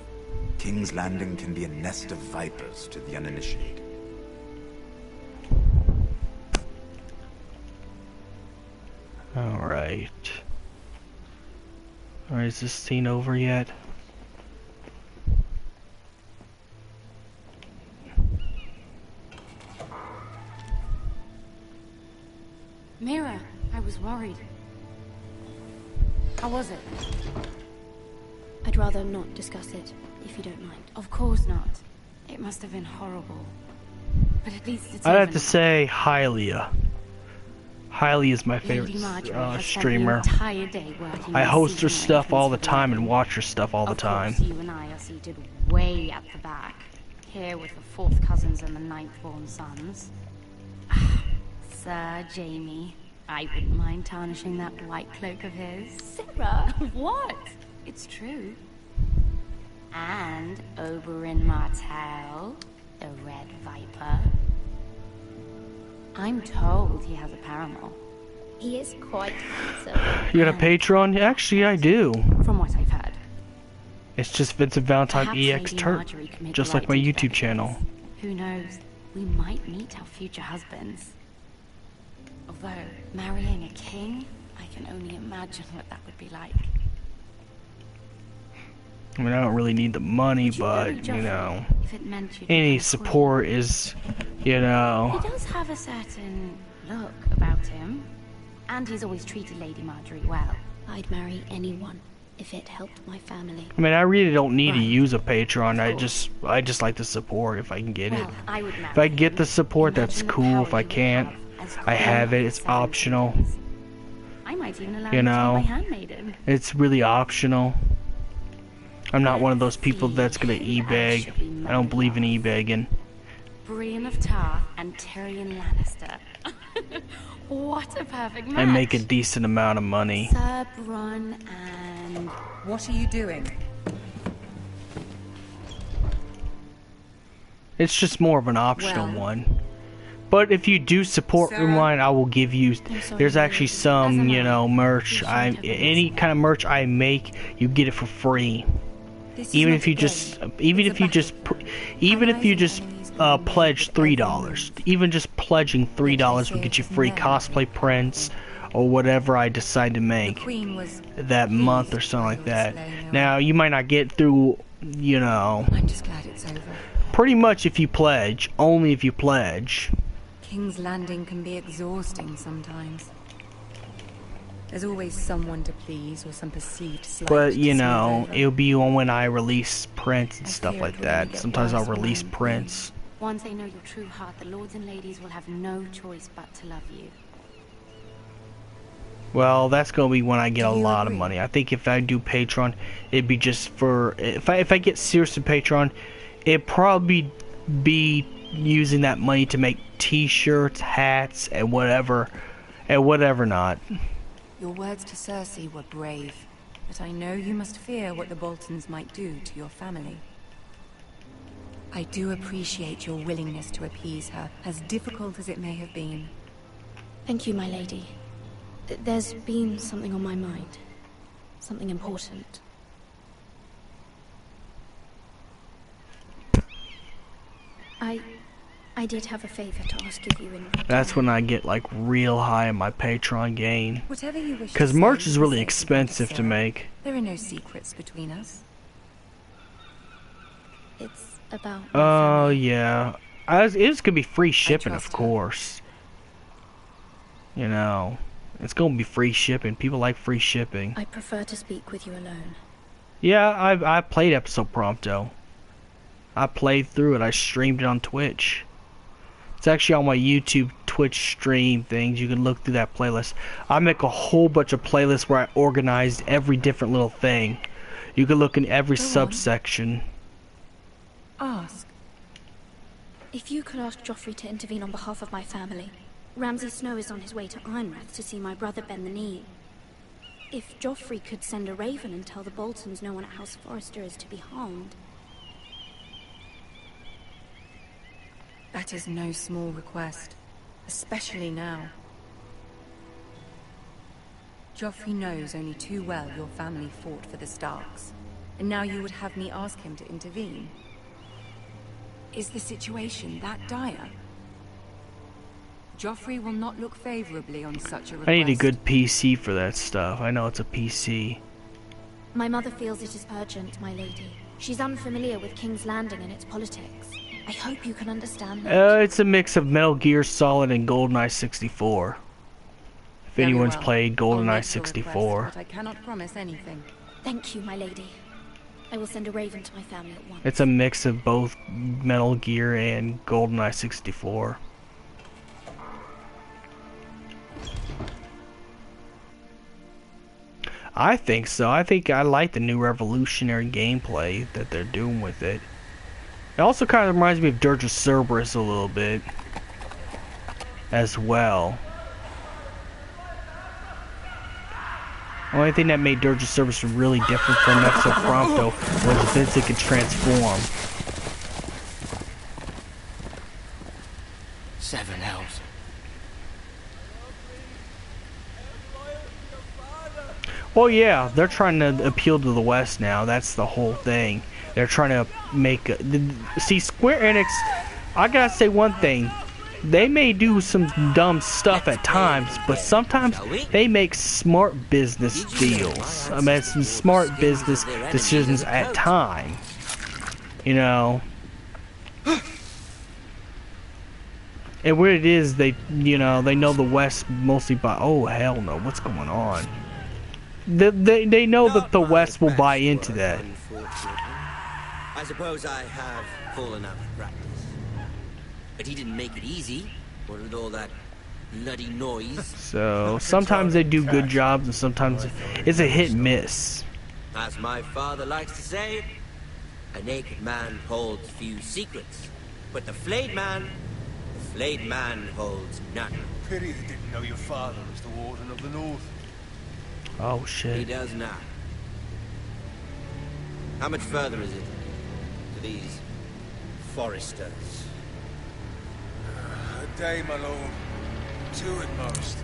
King's Landing can be a nest of vipers to the uninitiated. Alright. Alright, is this scene over yet? Mira, I was worried. How was it? I'd rather not discuss it, if you don't mind. Of course not. It must have been horrible. But at least it's I'd have to say Hylia. Hylia is my favorite streamer. I host her stuff all the time and watch her stuff all the time. Of course, you and I are seated way at the back. Here with the 4th cousins and the 9th-born sons. Sir Jaime, I wouldn't mind tarnishing that white cloak of his. Sarah! What? It's true. And Oberyn Martell, the Red Viper. I'm told he has a paramour. He is quite handsome. You got a Patreon? Actually, I do. From what I've heard. It's just Vincent Valentine Perhaps EX Lady Turk, Marjorie could make just the like my right YouTube introductions. channel. Who knows? We might meet our future husbands. Although, marrying a king, I can only imagine what that would be like. I mean, I don't really need the money, but, you know, any support is, you know... He does have a certain look about him. And he's always treated Lady Marjorie well. I'd marry anyone if it helped my family. I mean, I really don't need to use a Patreon. I just like the support if I can get it. If I get the support, that's cool. If I can't, I have it. It's optional. I might even allow You know, my handmaiden. it's really optional. I'm not one of those people that's gonna e-bag. I don't believe in e-bagging. Brienne of Tarth and Tyrion Lannister. What a perfect match. I make a decent amount of money. Sir Bronn and... What are you doing? It's just more of an optional one. But if you do support mine, I will give you. There's actually some, you know, merch. Any kind of merch I make, you get it for free. Even if you just pledge $3. Even just pledging $3 will get you free cosplay prints or whatever I decide to make that month or something like that. Now, you might not get through, you know, I'm just glad it's over. pretty much if you pledge, only if you pledge. King's Landing can be exhausting sometimes. There's always someone to please or some perceived slight. But, you know, it'll be on when I release prints and stuff like that. Sometimes I'll release prints. Once they know your true heart, the lords and ladies will have no choice but to love you. Well, that's gonna be when I get a lot of money. I think if I do Patreon, it'd be just for if I get serious to Patreon, it'd probably be using that money to make T-shirts, hats, and whatever not. Your words to Cersei were brave, but I know you must fear what the Boltons might do to your family. I do appreciate your willingness to appease her, as difficult as it may have been. Thank you, my lady. There's been something on my mind. Something important. I did have a favor to ask of you in return. That's when I get like real high in my Patreon gain. Whatever you wish. Because merch is really expensive to make. There are no secrets between us. It's about. Oh yeah, it's gonna be free shipping, of course. You know, it's gonna be free shipping. People like free shipping. I prefer to speak with you alone. Yeah, I played Episode Prompto. I played through it. I streamed it on Twitch. It's actually on my YouTube Twitch stream things. You can look through that playlist. I make a whole bunch of playlists where I organized every different little thing. You can look in every subsection. Ask. If you could ask Joffrey to intervene on behalf of my family. Ramsay Snow is on his way to Ironrath to see my brother bend the knee. If Joffrey could send a raven and tell the Boltons no one at House Forrester is to be harmed. That is no small request, especially now. Joffrey knows only too well your family fought for the Starks, and now you would have me ask him to intervene. Is the situation that dire? Joffrey will not look favorably on such a request. I need a good PC for that stuff. I know it's a PC. My mother feels it is urgent, my lady. She's unfamiliar with King's Landing and its politics. I hope you can understand that. It's a mix of Metal Gear Solid and GoldenEye 64. If anyone's played GoldenEye 64. But I cannot promise anything. Thank you, my lady. I will send a raven to my family at once. It's a mix of both Metal Gear and GoldenEye 64. I think so. I think I like the new revolutionary gameplay that they're doing with it. It also kind of reminds me of Dirge of Cerberus a little bit as well. The only thing that made Dirge of Cerberus really different from Episode Prompto was Vincent could transform. 7 elves. Well, yeah, they're trying to appeal to the West now. That's the whole thing. They're trying to make... See, Square Enix, I gotta say one thing. They may do some dumb stuff at times, but sometimes they make smart business deals. I mean, some smart business decisions at times. You know? And what it is, they know the West mostly by... Oh, hell no, what's going on? They know that the West will buy into that. I suppose I have fallen out of practice. But he didn't make it easy, or with all that bloody noise. So, sometimes they do good jobs, and sometimes it's a hit and miss. As my father likes to say, a naked man holds few secrets, but the flayed man holds none. Pity he didn't know your father was the Warden of the North. Oh, shit. He does now. How much further is it to these Foresters? A day, my lord. 2 at most.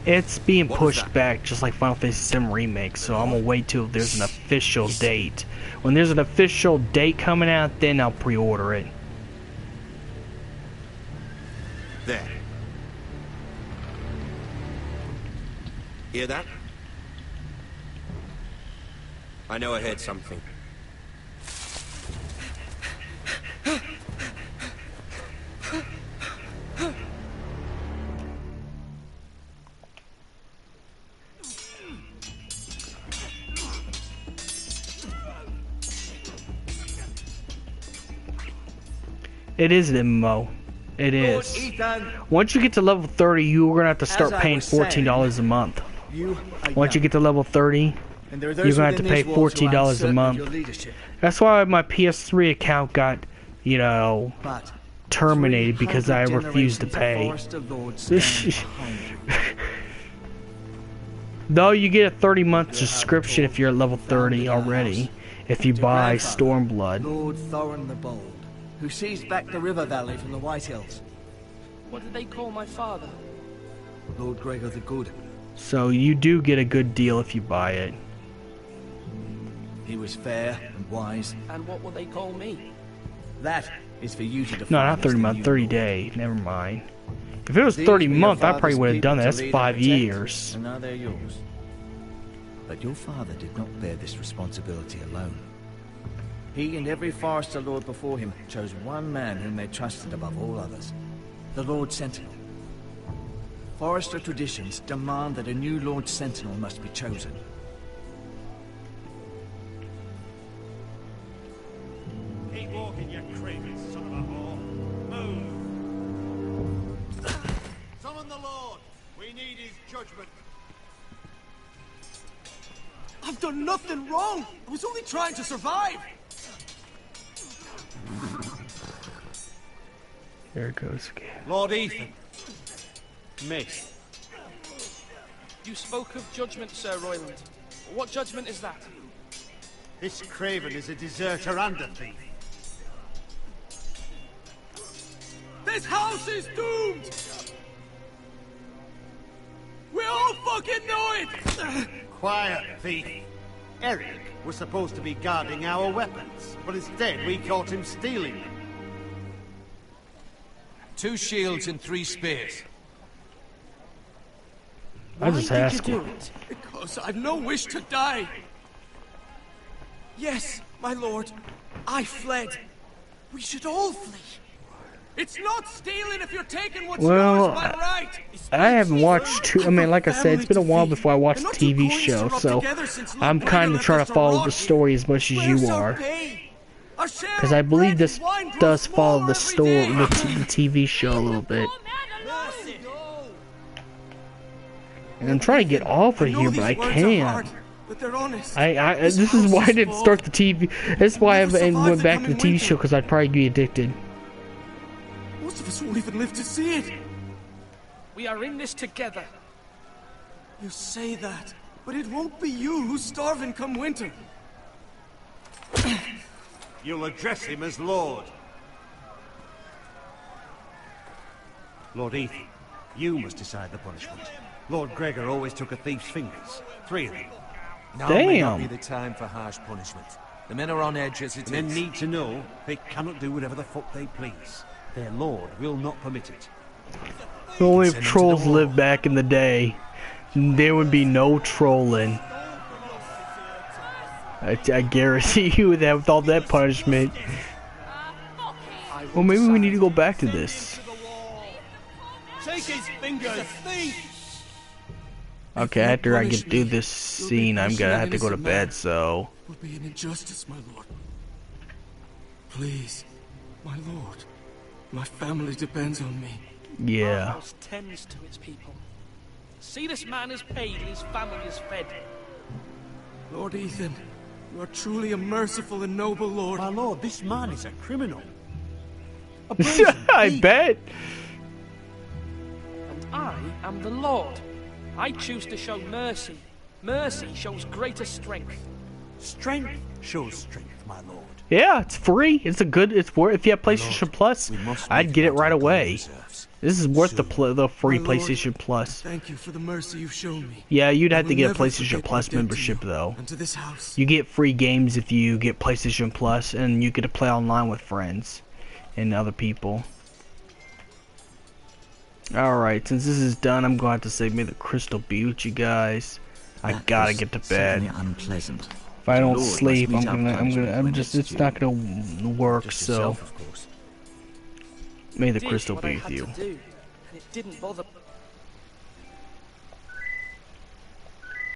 It's being pushed back, just like Final Fantasy VII Remake, so I'm gonna wait till there's an official date. When there's an official date coming out, then I'll pre-order it. There. Hear that? I know I heard something. It is an MMO. It is. Once you get to level 30, you're gonna have to start paying $14 a month. Once you get to level 30, you're gonna have to pay $14 a month. That's why my PS3 account got, you know, terminated because I refused to pay. Though you get a 30-month subscription if you're at level 30 already, if you buy Stormblood. Lord Thorin the Bold, who seized back the river valley from the White Hills. What did they call my father? Lord Gregor the Good. So you do get a good deal if you buy it. He was fair and wise. And what will they call me? That is for you to define. No, not 30 month, 30 day. Never mind. If it was 30 month, I probably would have done that. That's 5 years. And now they're yours. But your father did not bear this responsibility alone. He and every Forester Lord before him chose one man whom they trusted above all others. The Lord Sentinel. Forester traditions demand that a new Lord Sentinel must be chosen. Keep walking, you craven son of a whore. Move! Summon the Lord! We need his judgment. I've done nothing wrong! I was only trying to survive! There it goes again. Lord Ethan. Miss. You spoke of judgment, Sir Royland. What judgment is that? This craven is a deserter and a thief. This house is doomed! We all fucking know it! Quiet, thief. Eric was supposed to be guarding our weapons, but instead we caught him stealing them. 2 shields and 3 spears. I just asked him. Because I've no wish to die. Yes, my lord. I fled. We should all flee. It's not stealing if you're taking what's yours by right. I haven't watched I mean, like I said, it's been a while before I watched the TV show, so I'm kind of trying to follow the story as much as you are. Because I believe this does follow the story, the TV show a little bit. And I'm trying to get off of here, but I can't. This is why I didn't start the TV. That's why I went back to the TV show, because I'd probably be addicted. Most of us won't even live to see it. We are in this together. You say that, but it won't be you who's starving come winter. You'll address him as Lord. Lord Ethan, you must decide the punishment. Lord Gregor always took a thief's fingers. 3 of them. Now may not be the time for harsh punishment. The men are on edge as it is. Men need to know they cannot do whatever the fuck they please. Their lord will not permit it. Only if trolls lived back in the day, there would be no trolling. I guarantee you that with all that punishment. Well, maybe we need to go back to this. Take his fingers, thief! Okay, after I get through this scene, I'm gonna have to go to bed, so. Would be an injustice, my lord. Please, my lord. My family depends on me. Yeah. Our house tends to its people. See, this man is paid and his family is fed. Lord Ethan, you are truly a merciful and noble lord. My lord, this man is a criminal. I bet. And I am the Lord. I choose to show mercy. Mercy shows greater strength. Strength shows strength, my lord. Yeah, it's free. It's worth. If you have PlayStation Plus, I'd get it right away. This is worth the free PlayStation Plus. Thank you for the mercy you've shown me. Yeah, you'd have to get a PlayStation Plus membership though. And to this house. You get free games if you get PlayStation Plus, and you get to play online with friends and other people. Alright, since this is done, I'm going to have to say, may the crystal be with you guys. I gotta get to bed. Unpleasant. If I don't Lord sleep, must meet it's not gonna work, Just so. yourself, of course. May the Did crystal what be I with had you. to do, and it didn't bother.